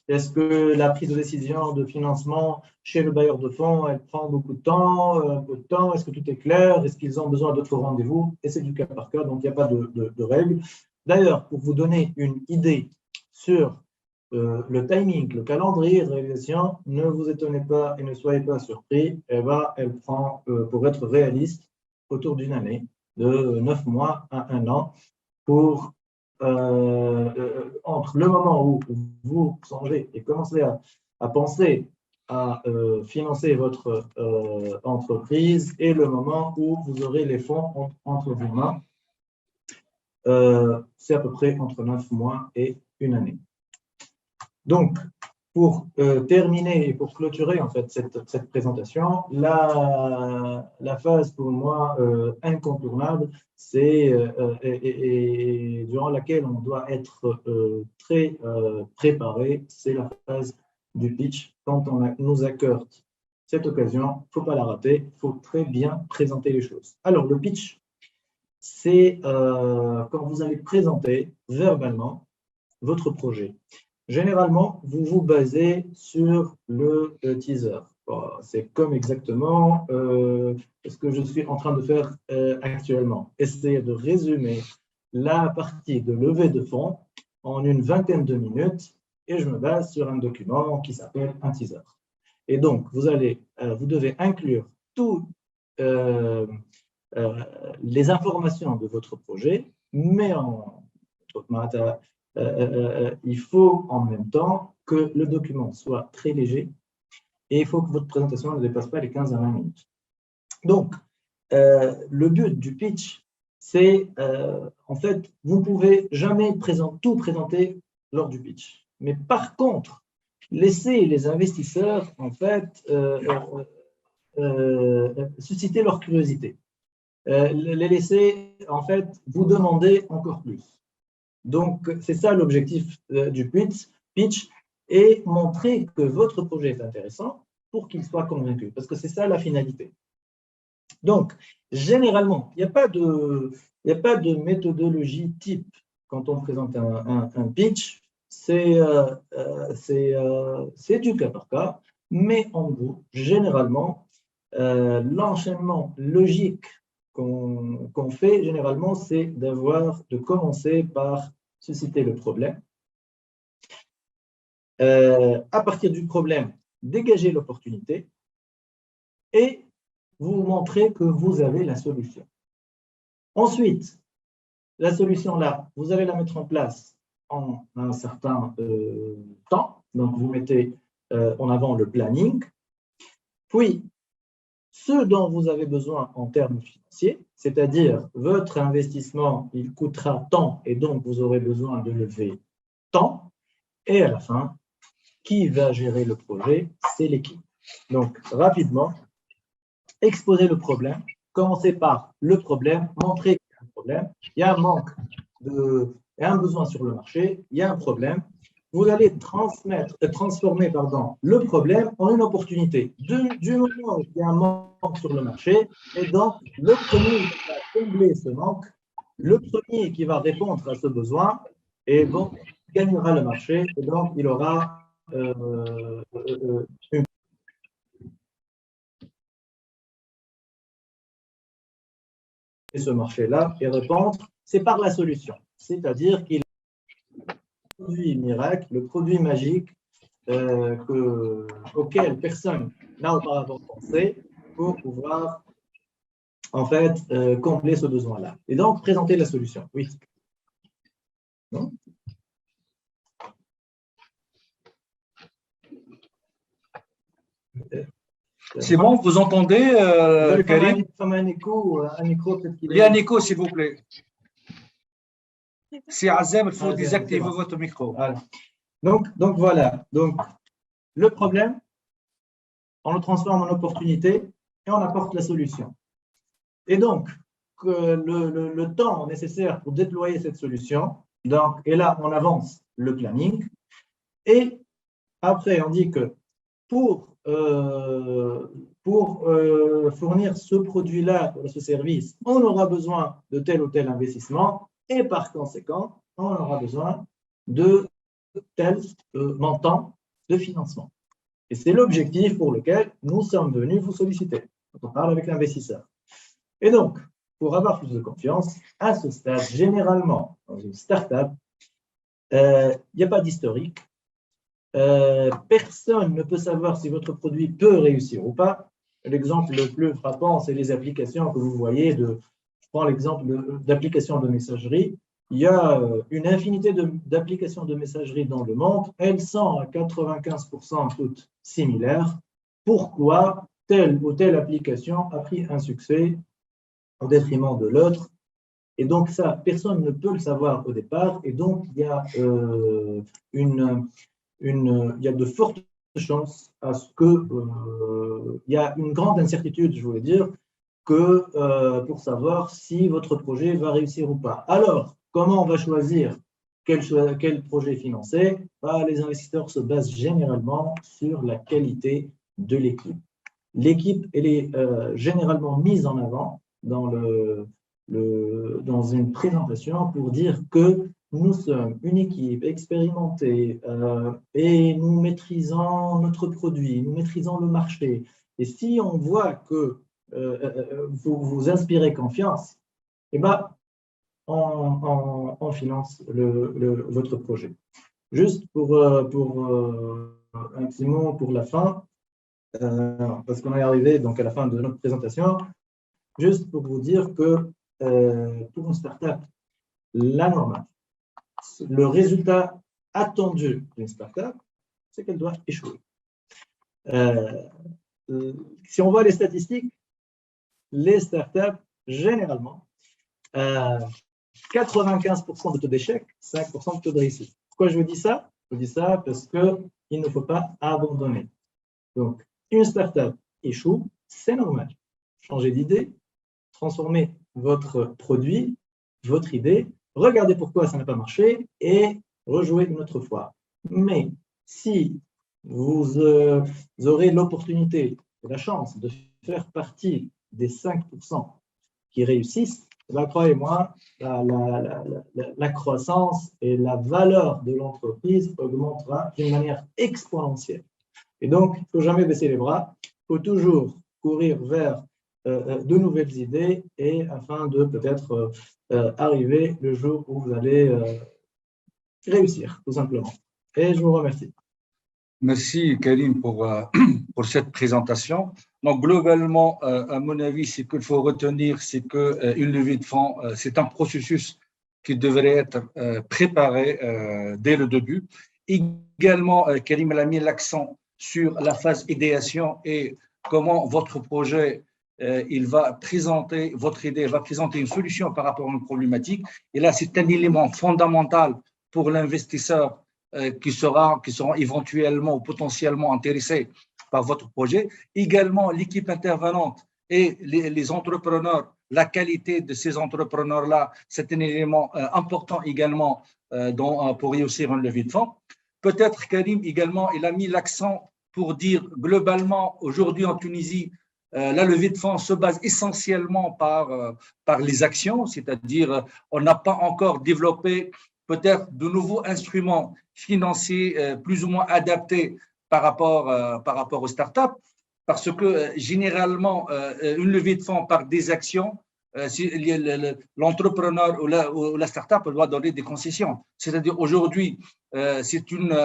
est-ce que la prise de décision de financement chez le bailleur de fonds, elle prend beaucoup de temps, un peu de temps, est-ce que tout est clair, est-ce qu'ils ont besoin d'autres rendez-vous, et c'est du cas par cas, donc il n'y a pas de règles. D'ailleurs, pour vous donner une idée sur le timing, le calendrier de réalisation, ne vous étonnez pas et ne soyez pas surpris, elle prend, pour être réaliste, autour d'une année, de 9 mois à 1 an, pour entre le moment où vous songez et commencez à penser à financer votre entreprise et le moment où vous aurez les fonds entre vos mains. C'est à peu près entre 9 mois et 1 année. Donc, pour terminer et pour clôturer en fait cette présentation, la phase pour moi incontournable, c'est et durant laquelle on doit être très préparé, c'est la phase du pitch. Quand on nous accorde cette occasion, il ne faut pas la rater, il faut très bien présenter les choses. Alors, le pitch, c'est quand vous allez présenter verbalement votre projet. Généralement, vous vous basez sur le teaser. C'est comme exactement ce que je suis en train de faire actuellement. Essayer de résumer la partie de levée de fonds en une vingtaine de minutes et je me base sur un document qui s'appelle un teaser. Et donc, vous devez inclure tout les informations de votre projet, mais il faut en même temps que le document soit très léger et il faut que votre présentation ne dépasse pas les 15 à 20 minutes. Donc, le but du pitch, c'est en fait, vous ne pouvez jamais tout présenter lors du pitch. Mais par contre, laissez les investisseurs, en fait, susciter leur curiosité. Les laisser, en fait, vous demander encore plus. Donc, c'est ça l'objectif du pitch, et montrer que votre projet est intéressant pour qu'ils soient convaincus, parce que c'est ça la finalité. Donc, généralement, il n'y a pas de méthodologie type quand on présente un pitch, c'est du cas par cas, mais en gros, généralement, l'enchaînement logique qu'on fait, généralement, c'est de commencer par susciter le problème. À partir du problème, dégager l'opportunité et vous montrer que vous avez la solution. Ensuite, la solution là, vous allez la mettre en place en un certain temps. Donc, vous mettez en avant le planning. Puis, ce dont vous avez besoin en termes financiers, c'est-à-dire votre investissement, il coûtera tant et donc vous aurez besoin de lever tant. Et à la fin, qui va gérer le projet? C'est l'équipe. Donc, rapidement, exposer le problème, commencer par le problème, montrer qu'il y a un problème, il y a un manque, il y a un besoin sur le marché, il y a un problème. Vous allez transformer le problème en une opportunité. Du moment où il y a un manque sur le marché, et donc le premier qui va combler ce manque, le premier qui va répondre à ce besoin, et bon, gagnera le marché, et donc il aura une ce marché-là et répondre, c'est par la solution. C'est-à-dire qu'il le produit miracle, le produit magique auquel personne n'a auparavant pensé pour pouvoir en fait combler ce besoin-là. Et donc, présenter la solution. Oui. Non? C'est bon, vous entendez, Karim? Un écho, peut-être qu'il Il y a un écho, s'il vous plaît. Si Azem, il faut désactiver bon. votre micro. Voilà. Donc voilà. Donc, le problème, on le transforme en opportunité et on apporte la solution. Et donc, le temps nécessaire pour déployer cette solution, donc, et là, on avance le planning. Et après, on dit que pour fournir ce produit-là, ce service, on aura besoin de tel ou tel investissement et par conséquent, on aura besoin de tel montant de financement. Et c'est l'objectif pour lequel nous sommes venus vous solliciter quand on parle avec l'investisseur. Et donc, pour avoir plus de confiance, à ce stade, généralement, dans une start-up, il n'y a pas d'historique. Personne ne peut savoir si votre produit peut réussir ou pas. L'exemple le plus frappant, c'est les applications que vous voyez. Je prends l'exemple d'applications de messagerie. Il y a une infinité d'applications de messagerie dans le monde. Elles sont à 95% toutes similaires. Pourquoi telle ou telle application a pris un succès au détriment de l'autre? Et donc ça, personne ne peut le savoir au départ. Et donc, il y a il y a de fortes chances à ce que il y a une grande incertitude, je voulais dire, que pour savoir si votre projet va réussir ou pas. Alors, comment on va choisir quel projet financer? Les investisseurs se basent généralement sur la qualité de l'équipe. L'équipe, elle est généralement mise en avant dans une présentation pour dire que nous sommes une équipe expérimentée et nous maîtrisons notre produit, nous maîtrisons le marché. Et si on voit que vous vous inspirez confiance, eh ben, on finance votre projet. Juste pour un petit mot pour la fin, parce qu'on est arrivé donc à la fin de notre présentation, juste pour vous dire que pour une startup, la normale, le résultat attendu d'une startup, c'est qu'elle doit échouer. Si on voit les statistiques, les startups, généralement, 95% de taux d'échec, 5% de taux de réussite. Pourquoi je vous dis ça? Je dis ça parce qu'il ne faut pas abandonner. Donc, une startup échoue, c'est normal. Changez d'idée, transformez votre produit, votre idée, regardez pourquoi ça n'a pas marché et rejouez une autre fois. Mais si vous aurez l'opportunité, la chance de faire partie des 5% qui réussissent, croyez-moi, la croissance et la valeur de l'entreprise augmentera d'une manière exponentielle. Et donc, il ne faut jamais baisser les bras, il faut toujours courir vers de nouvelles idées et afin de peut-être arriver le jour où vous allez réussir, tout simplement. Et je vous remercie. Merci Karim pour cette présentation. Donc globalement, à mon avis, ce qu'il faut retenir, c'est qu'une levée de fonds, c'est un processus qui devrait être préparé dès le début. Également, Karim a mis l'accent sur la phase idéation et comment votre projet, votre idée va présenter une solution par rapport à une problématique. Et là, c'est un élément fondamental pour l'investisseur qui seront éventuellement ou potentiellement intéressés par votre projet. Également, l'équipe intervenante et les entrepreneurs, la qualité de ces entrepreneurs-là, c'est un élément important également pour réussir une levée de fonds. Peut-être Karim également, il a mis l'accent pour dire globalement, aujourd'hui en Tunisie, la levée de fonds se base essentiellement par les actions, c'est-à-dire on n'a pas encore développé peut-être de nouveaux instruments financiers plus ou moins adaptés par rapport aux startups, parce que généralement, une levée de fonds par des actions, l'entrepreneur ou la startup doit donner des concessions. C'est-à-dire aujourd'hui, c'est une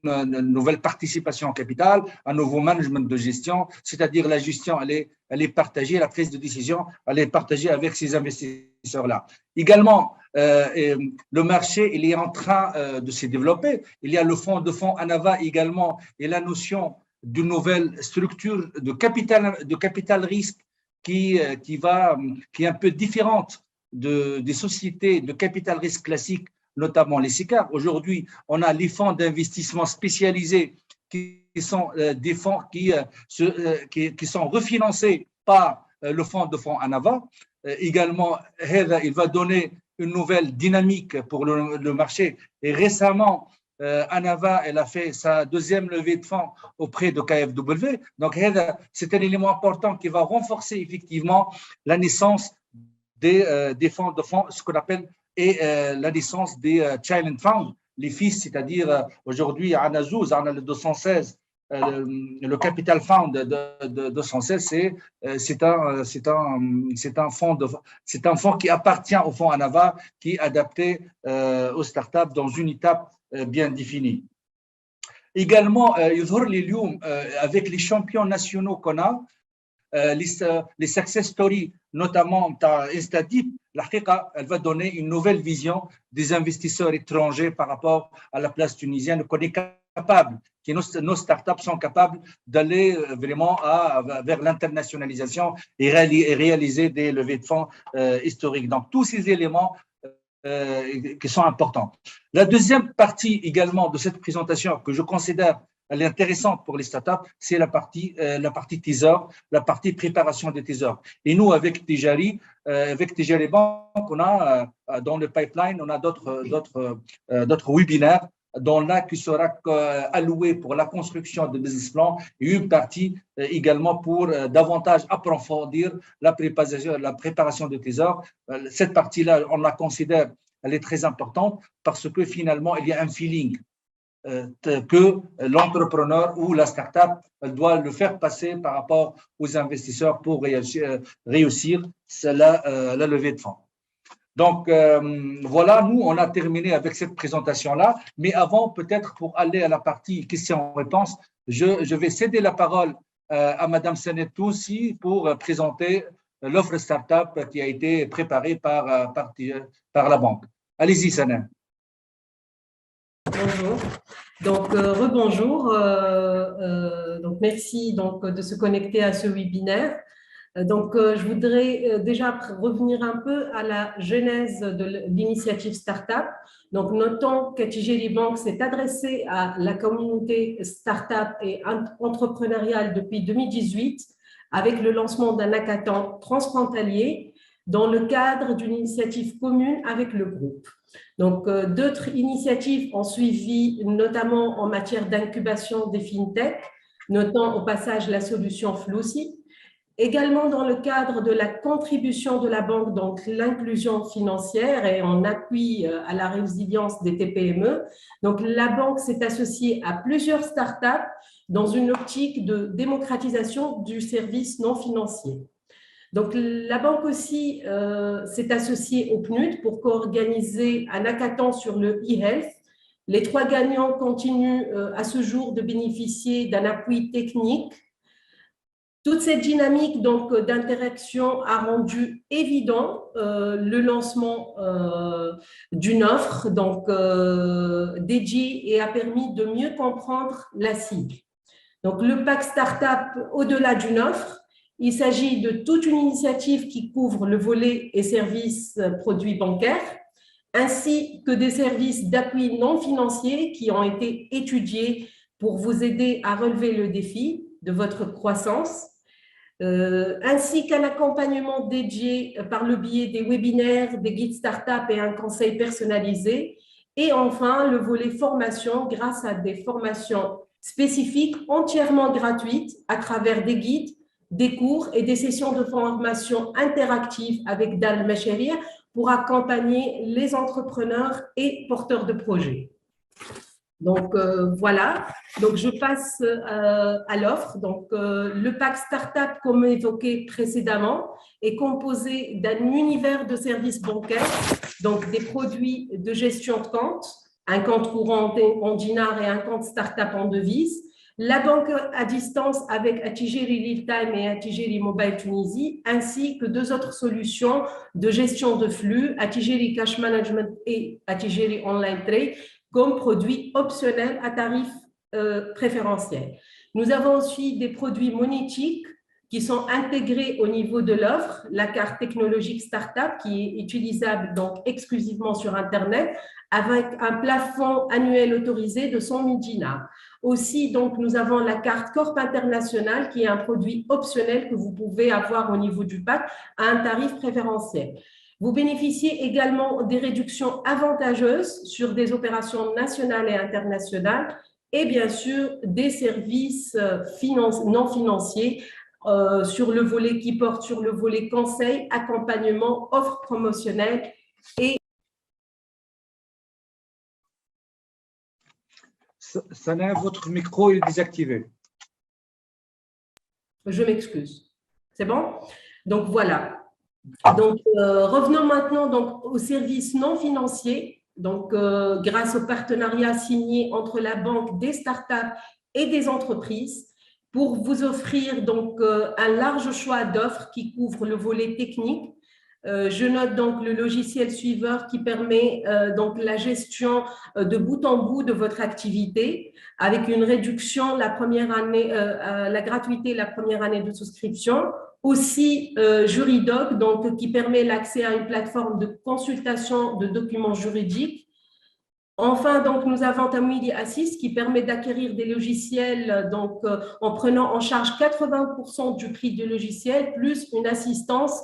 nouvelle participation en capital, un nouveau management de gestion, c'est-à-dire la gestion, elle est partagée, la prise de décision, elle est partagée avec ces investisseurs-là. Également, le marché, il est en train de se développer. Il y a le fonds Anava également et la notion d'une nouvelle structure de capital risque qui est un peu différente des sociétés de capital risque classiques, notamment les SICAR. Aujourd'hui, on a les fonds d'investissement spécialisés qui sont des fonds qui sont refinancés par le fonds Anava. Également, il va donner une nouvelle dynamique pour le marché. Et récemment, Anava, elle a fait sa deuxième levée de fonds auprès de KfW. Donc, c'est un élément important qui va renforcer effectivement la naissance des fonds de fonds, ce qu'on appelle, et la naissance des Child Funds, les fils, c'est-à-dire aujourd'hui, à Nazouz, on a le 216, le Capital Fund de 216, c'est un fonds qui appartient au fonds Anava, qui est adapté aux startups dans une étape bien définie. Également, avec les champions nationaux qu'on a, les success stories, notamment Instadip, elle va donner une nouvelle vision des investisseurs étrangers par rapport à la place tunisienne qu'on est capable, que nos startups sont capables d'aller vraiment vers l'internationalisation et réaliser des levées de fonds historiques. Donc, tous ces éléments qui sont importants. La deuxième partie également de cette présentation que je considère elle est intéressante pour les startups, c'est la partie teaser, la partie préparation des teasers. Et nous, avec Tijari Bank, on a dans le pipeline, on a d'autres webinaires dont là qui sera alloué pour la construction de business plans et une partie également pour davantage approfondir la préparation de teasers. Cette partie-là, on la considère, elle est très importante parce que finalement, il y a un feeling que l'entrepreneur ou la start-up doit le faire passer par rapport aux investisseurs pour réussir la levée de fonds. Donc, voilà, nous, on a terminé avec cette présentation-là. Mais avant, peut-être pour aller à la partie questions-réponses, je vais céder la parole à Madame Sanetoussi pour présenter l'offre start-up qui a été préparée par la banque. Allez-y, Sanet. Bonjour. Donc, rebonjour. Donc, merci donc, de se connecter à ce webinaire. Je voudrais déjà revenir un peu à la genèse de l'initiative Startup. Donc, notons qu'Atijeri Bank s'est adressé à la communauté Startup et entrepreneuriale depuis 2018 avec le lancement d'un hackathon transfrontalier dans le cadre d'une initiative commune avec le groupe. Donc, d'autres initiatives ont suivi, notamment en matière d'incubation des fintech, notant au passage la solution Floussi. Également dans le cadre de la contribution de la banque, donc l'inclusion financière et en appui à la résilience des TPME. Donc la banque s'est associée à plusieurs startups dans une optique de démocratisation du service non financier. Donc la banque aussi s'est associée au PNUD pour co-organiser un hackathon sur le e-health. Les 3 gagnants continuent à ce jour de bénéficier d'un appui technique. Toute cette dynamique d'interaction a rendu évident le lancement d'une offre dédiée et a permis de mieux comprendre la cible. Donc, le pack Startup, au-delà d'une offre, il s'agit de toute une initiative qui couvre le volet et services produits bancaires, ainsi que des services d'appui non financiers qui ont été étudiés pour vous aider à relever le défi de votre croissance. Ainsi qu'un accompagnement dédié par le biais des webinaires, des guides start-up et un conseil personnalisé. Et enfin, le volet formation grâce à des formations spécifiques entièrement gratuites à travers des guides, des cours et des sessions de formation interactives avec Dal Macharia pour accompagner les entrepreneurs et porteurs de projets. Donc, voilà. Donc, je passe à l'offre. Donc, le pack Startup, comme évoqué précédemment, est composé d'un univers de services bancaires, donc des produits de gestion de compte, un compte courant en dinars et un compte Startup en devises, la banque à distance avec Atijeri Real Time et Atijeri Mobile Tunisie, ainsi que 2 autres solutions de gestion de flux, Atijeri Cash Management et Atijeri Online Trade, comme produits optionnels à tarif préférentiel. Nous avons aussi des produits monétiques qui sont intégrés au niveau de l'offre, la carte technologique Startup qui est utilisable donc exclusivement sur Internet avec un plafond annuel autorisé de 100 000 dinars. Aussi, donc, nous avons la carte Corp International qui est un produit optionnel que vous pouvez avoir au niveau du pack à un tarif préférentiel. Vous bénéficiez également des réductions avantageuses sur des opérations nationales et internationales et bien sûr des services non financiers sur le volet qui porte sur le volet conseil, accompagnement, offres promotionnelles et… Sana, votre micro est désactivé. Je m'excuse. C'est bon? Donc voilà. Donc, revenons maintenant donc, aux services non financiers. Donc, grâce au partenariat signé entre la banque, des startups et des entreprises pour vous offrir donc, un large choix d'offres qui couvrent le volet technique. Je note donc le logiciel suiveur qui permet donc la gestion de bout en bout de votre activité avec une réduction la première année, la gratuité la première année de souscription. Aussi, Juridoc, donc, qui permet l'accès à une plateforme de consultation de documents juridiques. Enfin, donc, nous avons Tamwili Assist qui permet d'acquérir des logiciels donc, en prenant en charge 80% du prix du logiciel, plus une assistance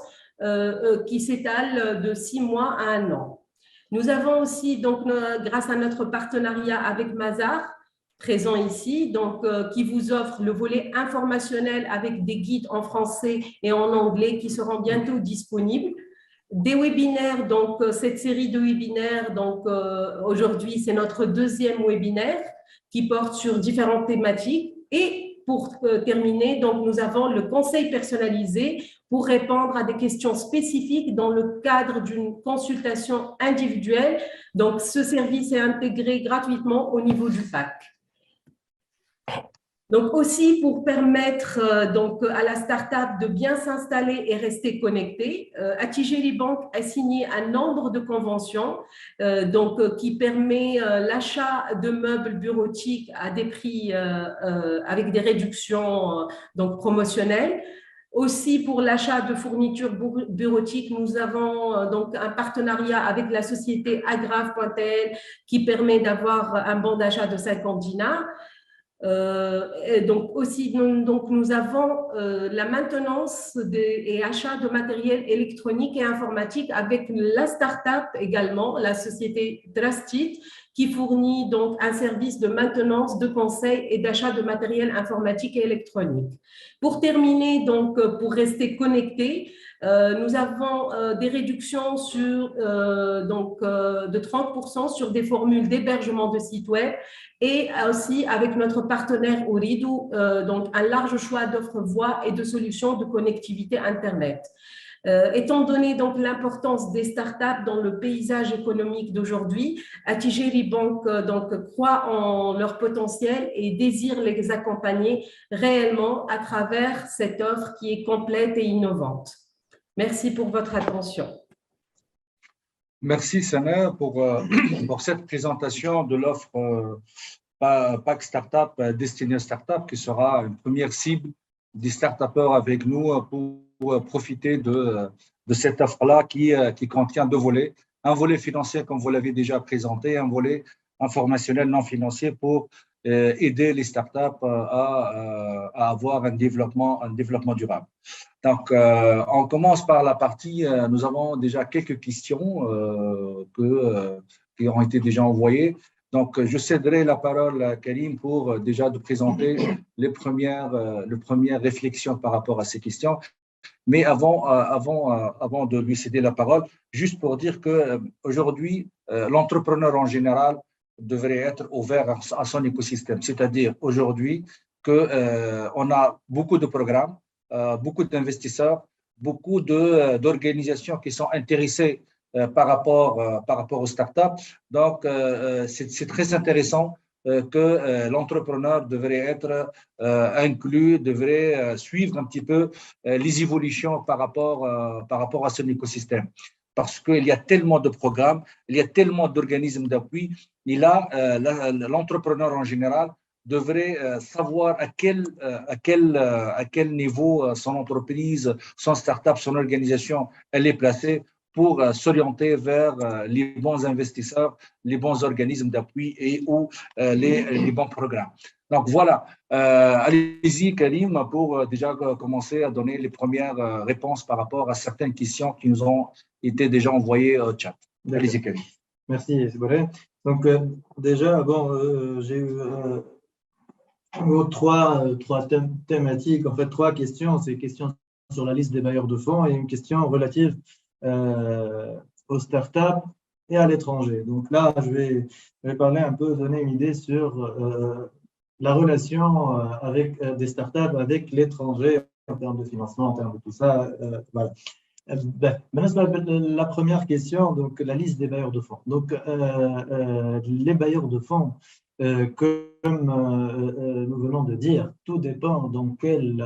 qui s'étale de 6 mois à 1 an. Nous avons aussi, donc, grâce à notre partenariat avec Mazar, présent ici, donc, qui vous offre le volet informationnel avec des guides en français et en anglais qui seront bientôt disponibles. Des webinaires, donc cette série de webinaires, donc aujourd'hui c'est notre 2e webinaire qui porte sur différentes thématiques. Et pour terminer, donc nous avons le conseil personnalisé pour répondre à des questions spécifiques dans le cadre d'une consultation individuelle. Donc ce service est intégré gratuitement au niveau du pack. Donc aussi pour permettre donc à la start-up de bien s'installer et rester connectée, Atijeri Bank a signé un nombre de conventions donc qui permet l'achat de meubles bureautiques à des prix avec des réductions donc promotionnelles. Aussi, pour l'achat de fournitures bureautiques, nous avons donc un partenariat avec la société Agrave.tl qui permet d'avoir un bon d'achat de 50 dinars. Et donc aussi, nous avons la maintenance et achat de matériel électronique et informatique avec la start-up également, la société Drastit, qui fournit donc un service de maintenance, de conseil et d'achat de matériel informatique et électronique. Pour terminer, donc pour rester connecté, nous avons des réductions sur, de 30% sur des formules d'hébergement de sites web et aussi avec notre partenaire Ooredoo, donc un large choix d'offres voix et de solutions de connectivité Internet. Étant donné donc l'importance des startups dans le paysage économique d'aujourd'hui, Attijari Bank donc croit en leur potentiel et désire les accompagner réellement à travers cette offre qui est complète et innovante. Merci pour votre attention. Merci, Sana, pour cette présentation de l'offre PAC Startup destinée aux startups, qui sera une première cible des startupeurs avec nous pour profiter de cette offre-là qui contient deux volets. Un volet financier, comme vous l'avez déjà présenté, un volet informationnel non financier pour aider les startups à avoir un développement durable. Donc, on commence par la partie, nous avons déjà quelques questions qui ont été déjà envoyées. Donc, je céderai la parole à Karim pour déjà de présenter les premières réflexions par rapport à ces questions. Mais avant de lui céder la parole, juste pour dire qu'aujourd'hui, l'entrepreneur en général devrait être ouvert à son écosystème. C'est-à-dire aujourd'hui qu'on a beaucoup de programmes, beaucoup d'investisseurs, beaucoup d'organisations qui sont intéressées par rapport aux startups. Donc, c'est très intéressant que l'entrepreneur devrait être inclus, devrait suivre un petit peu les évolutions par rapport à son écosystème. Parce qu'il y a tellement de programmes, il y a tellement d'organismes d'appui, et là, l'entrepreneur en général devrait savoir à quel niveau son entreprise, son start-up, son organisation, elle est placée pour s'orienter vers les bons investisseurs, les bons organismes d'appui et ou les bons programmes. Donc voilà, allez-y Karim pour déjà commencer à donner les premières réponses par rapport à certaines questions qui nous ont été déjà envoyées au chat. Allez-y Karim. Merci Sboré. Donc déjà, j'ai eu trois thématiques, en fait trois questions. C'est questions sur la liste des bailleurs de fonds et une question relative aux startups et à l'étranger. Donc là, je vais parler un peu, donner une idée sur la relation avec des startups avec l'étranger en termes de financement, en termes de tout ça. Voilà. La première question, donc la liste des bailleurs de fonds. Donc les bailleurs de fonds, comme nous venons de dire, tout dépend dans quel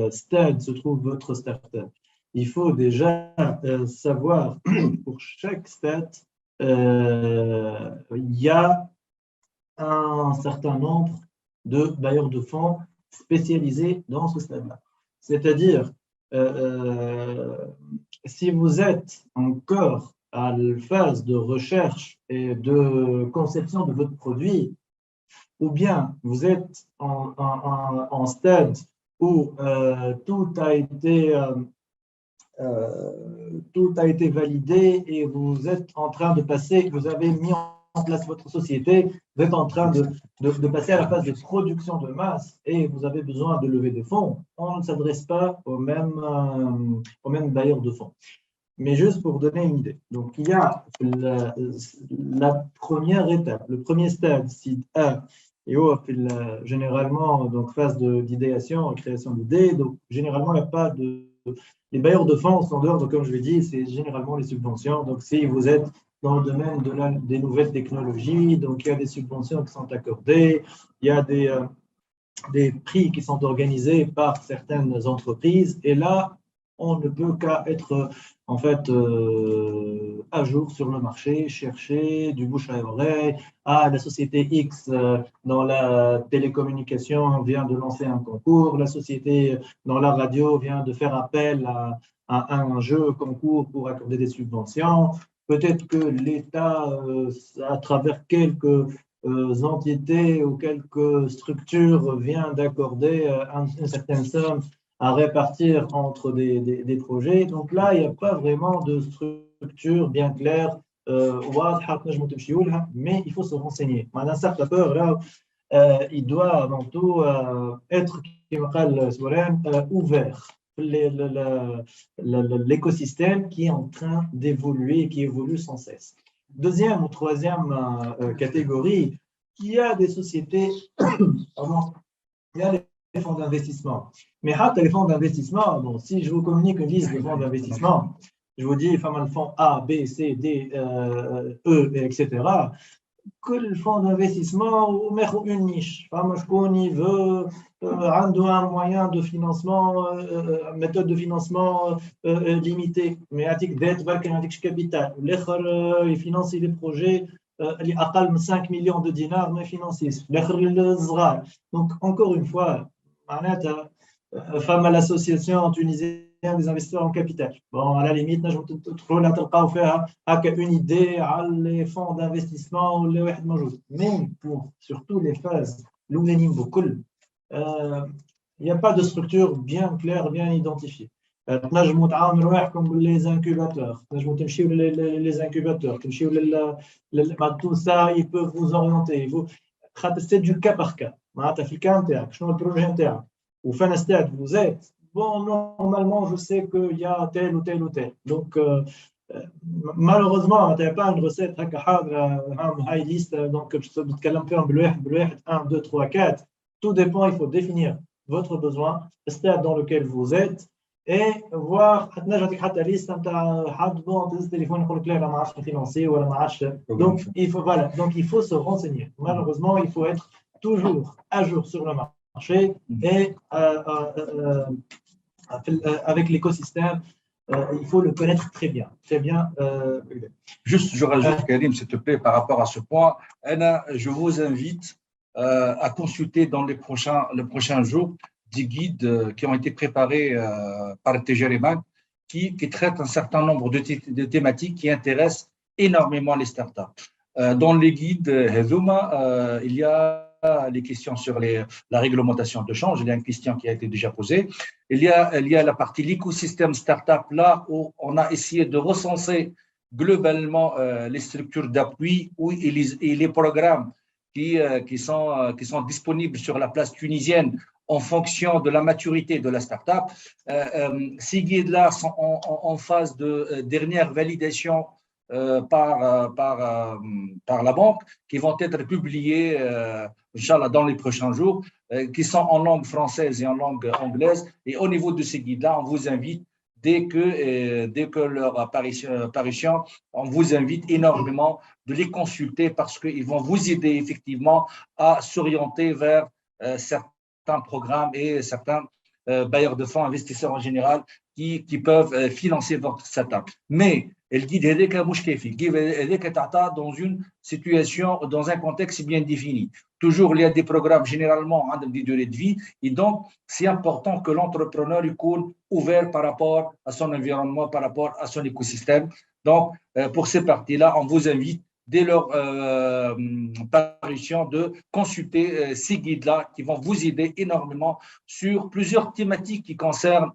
stade se trouve votre startup. Il faut déjà savoir pour chaque stade, il y a un certain nombre de bailleurs de fonds spécialisés dans ce stade-là. C'est-à-dire, si vous êtes encore à la phase de recherche et de conception de votre produit, ou bien vous êtes en stade où tout a été validé et vous êtes en train de passer, vous avez mis en place votre société, vous êtes en train de passer à la phase de production de masse et vous avez besoin de lever des fonds, on ne s'adresse pas au même bailleur de fonds. Mais juste pour donner une idée. Donc, il y a la première étape, le premier stade, site A, et généralement, donc phase d'idéation, création d'idées. Donc, généralement, il n'y a pas de… Les bailleurs de fonds sont en dehors, donc comme je l'ai dit, c'est généralement les subventions. Donc, si vous êtes dans le domaine des nouvelles technologies, donc il y a des subventions qui sont accordées, il y a des prix qui sont organisés par certaines entreprises, et là, on ne peut qu'à être en fait à jour sur le marché, chercher du bouche à oreille. Ah, la société X dans la télécommunication vient de lancer un concours, la société dans la radio vient de faire appel à un jeu concours pour accorder des subventions. Peut-être que l'État, à travers quelques entités ou quelques structures, vient d'accorder une certaine somme à répartir entre des projets. Donc là, il n'y a pas vraiment de structure bien claire, mais il faut se renseigner. Un startupper, là, il doit avant tout être ouvert. L'écosystème qui est en train d'évoluer et qui évolue sans cesse. Deuxième ou troisième catégorie, il y a des sociétés, pardon, il y a les fonds d'investissement. Mais les fonds d'investissement, bon, si je vous communique une liste de fonds d'investissement, je vous dis, il y a le fonds A, B, C, D, E, etc. Que le fonds d'investissement ou une niche. Il veut un moyen de financement, méthode de financement limitée. Mais avec dette, avec capital. Il finance les projets qui ont 5 millions de dinars, mais financés. Donc, encore une fois, femme à l'association tunisienne des investisseurs en capital. Bon, à la limite, je vais une idée à les fonds d'investissement, mais pour surtout les phases, il n'y a pas de structure bien claire, bien identifiée. Comme les incubateurs, les incubateurs, tout ça, ils peuvent vous orienter. C'est du cas par cas. Le projet ou fin stade vous êtes, bon, normalement, je sais qu'il y a tel ou tel ou tel. Donc, malheureusement, tu n'as pas une recette, high list, donc je te dis un 1, 2, 3, 4. Tout dépend, il faut définir votre besoin, le stade dans lequel vous êtes, et voir, donc il faut se renseigner. Malheureusement, il faut être toujours à jour sur le marché et avec l'écosystème, il faut le connaître très bien. Juste, je rajoute, Karim, s'il te plaît, par rapport à ce point. Anna, je vous invite à consulter dans les prochains jours des guides qui ont été préparés par Tejeriban qui traitent un certain nombre de thématiques qui intéressent énormément les startups. Dans les guides Hezouma, il y a les questions sur la réglementation de change, il y a une question qui a été déjà posée. Il y a la partie l'écosystème startup, là où on a essayé de recenser globalement les structures d'appui et les programmes qui sont disponibles sur la place tunisienne en fonction de la maturité de la startup. Ces guides-là sont en phase de dernière validation par la banque, qui vont être publiés, Inch'Allah, dans les prochains jours, qui sont en langue française et en langue anglaise. Et au niveau de ces guides-là, on vous invite, dès que leur apparition, on vous invite énormément de les consulter parce qu'ils vont vous aider effectivement à s'orienter vers certains programmes et certains bailleurs de fonds, investisseurs en général, qui peuvent financer votre startup. Mais elle dit dans une situation, dans un contexte bien défini. Toujours, il y a des programmes généralement à des durées de vie et donc c'est important que l'entrepreneur soit ouvert par rapport à son environnement, par rapport à son écosystème. Donc, pour ces parties-là, on vous invite dès leur parution de consulter ces guides-là qui vont vous aider énormément sur plusieurs thématiques qui concernent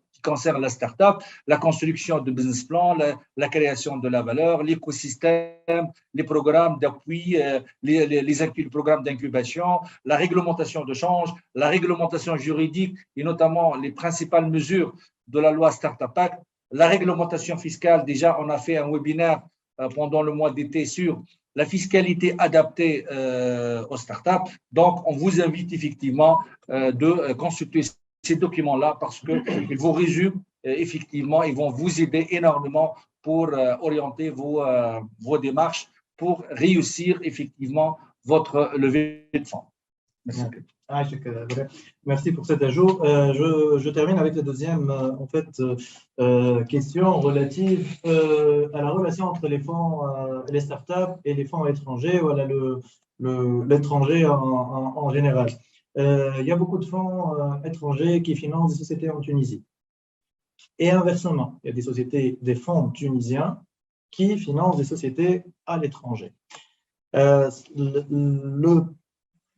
la start-up, la construction de business plan, la création de la valeur, l'écosystème, les programmes d'appui, les programmes d'incubation, la réglementation de change, la réglementation juridique et notamment les principales mesures de la loi Startup Act, la réglementation fiscale. Déjà, on a fait un webinaire pendant le mois d'été sur la fiscalité adaptée aux startups. Donc, on vous invite effectivement de consulter ces documents-là parce qu'ils vous résument effectivement, ils vont vous aider énormément pour orienter vos démarches pour réussir effectivement votre levée de fonds. Merci. Merci pour cet ajout. Je termine avec la deuxième question relative à la relation entre les fonds, les startups et les fonds étrangers, voilà l'étranger en général. Il y a beaucoup de fonds étrangers qui financent des sociétés en Tunisie. Et inversement, il y a des fonds tunisiens qui financent des sociétés à l'étranger.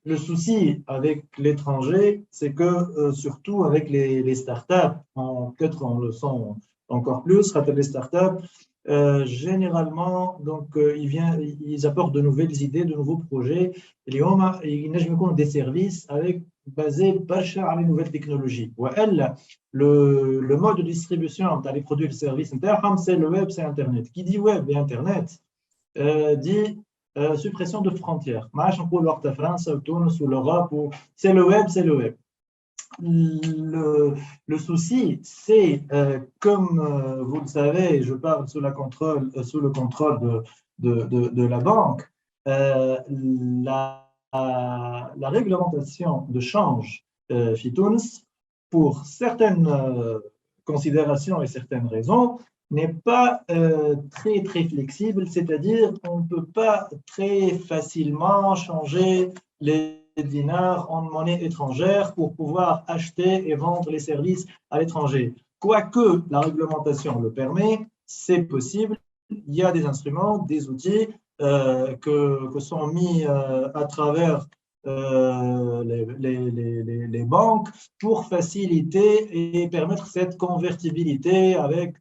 Le souci avec l'étranger, c'est que surtout avec les startups, peut-être on le sent encore plus, les startups, généralement, donc ils apportent de nouvelles idées, de nouveaux projets. Ils ont des services basés sur les nouvelles technologies. Le mode de distribution dans les produits et les services, c'est le web, c'est Internet. Qui dit web et Internet dit suppression de frontières. La France, ou l'Europe, c'est le web, c'est le web. Le souci, c'est, comme vous le savez, je parle sous le contrôle de la banque, la réglementation de change FITUNS, pour certaines considérations et certaines raisons, n'est pas très flexible, c'est-à-dire on ne peut pas très facilement changer les dinars en monnaie étrangère pour pouvoir acheter et vendre les services à l'étranger. Quoique la réglementation le permet, c'est possible. Il y a des instruments, des outils que sont mis à travers les banques pour faciliter et permettre cette convertibilité avec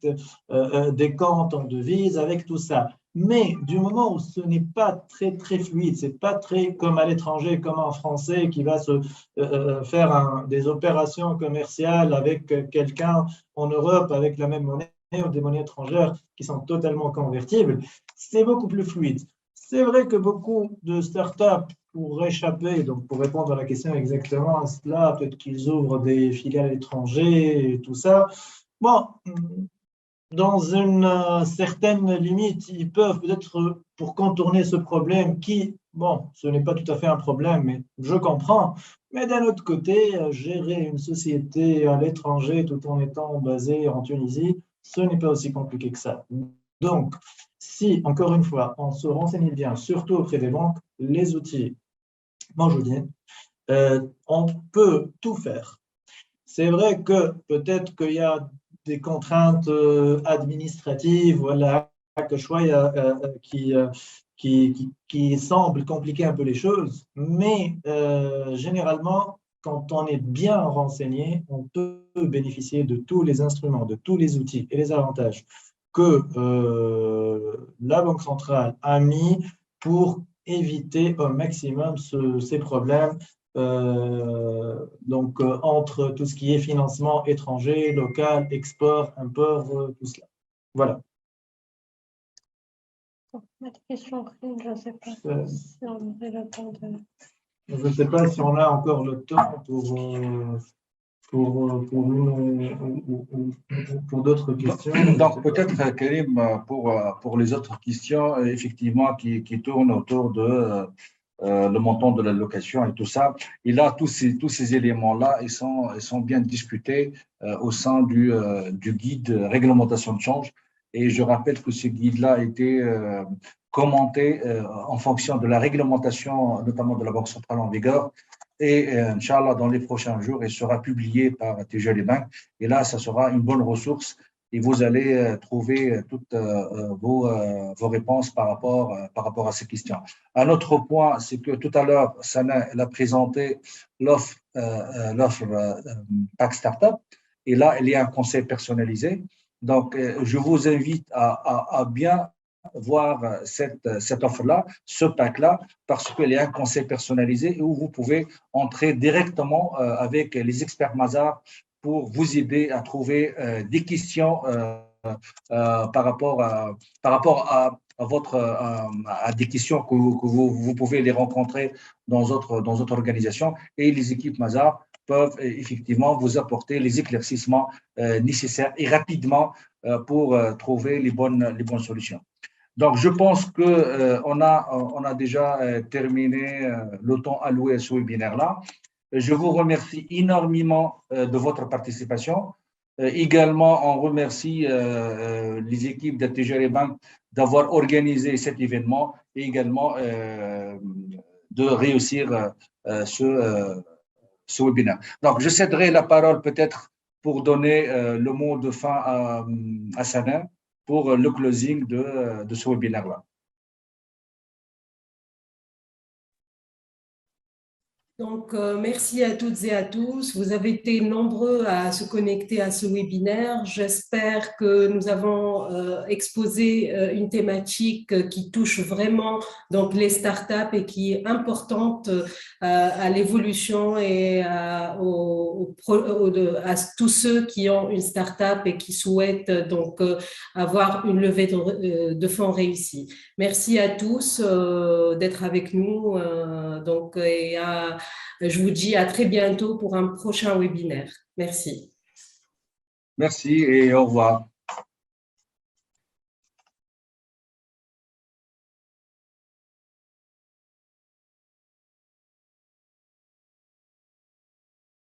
des comptes en devises, avec tout ça. Mais du moment où ce n'est pas très fluide, c'est pas très comme à l'étranger, comme en français qui va se faire des opérations commerciales avec quelqu'un en Europe avec la même monnaie ou des monnaies étrangères qui sont totalement convertibles, c'est beaucoup plus fluide. C'est vrai que beaucoup de startups, pour échapper, donc pour répondre à la question exactement à cela, peut-être qu'ils ouvrent des filiales à l'étranger et tout ça. Bon, dans une certaine limite, ils peuvent peut-être, pour contourner ce problème qui, bon, ce n'est pas tout à fait un problème, mais je comprends. Mais d'un autre côté, gérer une société à l'étranger tout en étant basée en Tunisie, ce n'est pas aussi compliqué que ça. Donc, si, encore une fois, on se renseigne bien, surtout auprès des banques, les outils, moi je dis, on peut tout faire. C'est vrai que peut-être qu'il y a des contraintes administratives, voilà, qui semblent compliquer un peu les choses, mais généralement, quand on est bien renseigné, on peut bénéficier de tous les instruments, de tous les outils et les avantages que la Banque centrale a mis pour éviter au maximum ces problèmes entre tout ce qui est financement étranger, local, export, import, tout cela. Voilà. Ma question, je ne sais pas si on va répondre. Je ne sais pas si on a encore le temps pour d'autres questions. Donc peut-être, Karim, pour les autres questions, effectivement, qui tournent autour de le montant de l'allocation et tout ça. Et là, tous ces éléments-là, ils sont bien discutés au sein du guide réglementation de change. Et je rappelle que ce guide-là a été commenté en fonction de la réglementation, notamment de la Banque centrale en vigueur. Et Inch'Allah, dans les prochains jours, il sera publié par TGL Bank. Et là, ça sera une bonne ressource et vous allez trouver toutes vos réponses par rapport à ces questions. Un autre point, c'est que tout à l'heure, Sana elle a présenté l'offre Pack Startup. Et là, il y a un conseil personnalisé. Donc, je vous invite à bien voir cette offre-là, ce pack-là, parce qu'il y a un conseil personnalisé où vous pouvez entrer directement avec les experts Mazars pour vous aider à trouver des questions par rapport à des questions que vous pouvez les rencontrer dans d'autres organisations. Et les équipes Mazars peuvent effectivement vous apporter les éclaircissements nécessaires et rapidement pour trouver les bonnes solutions. Donc, je pense qu'on a déjà terminé le temps alloué à ce webinaire-là. Je vous remercie énormément de votre participation. Également, on remercie les équipes de TGV Bank d'avoir organisé cet événement et également de réussir ce webinaire. Donc, je céderai la parole peut-être pour donner le mot de fin à Sana pour le closing de ce webinaire-là. Donc, merci à toutes et à tous. Vous avez été nombreux à se connecter à ce webinaire. J'espère que nous avons exposé une thématique qui touche vraiment donc, les startups et qui est importante à l'évolution et à tous ceux qui ont une startup et qui souhaitent donc avoir une levée de fonds réussie. Merci à tous d'être avec nous. Je vous dis à très bientôt pour un prochain webinaire. Merci. Merci et au revoir.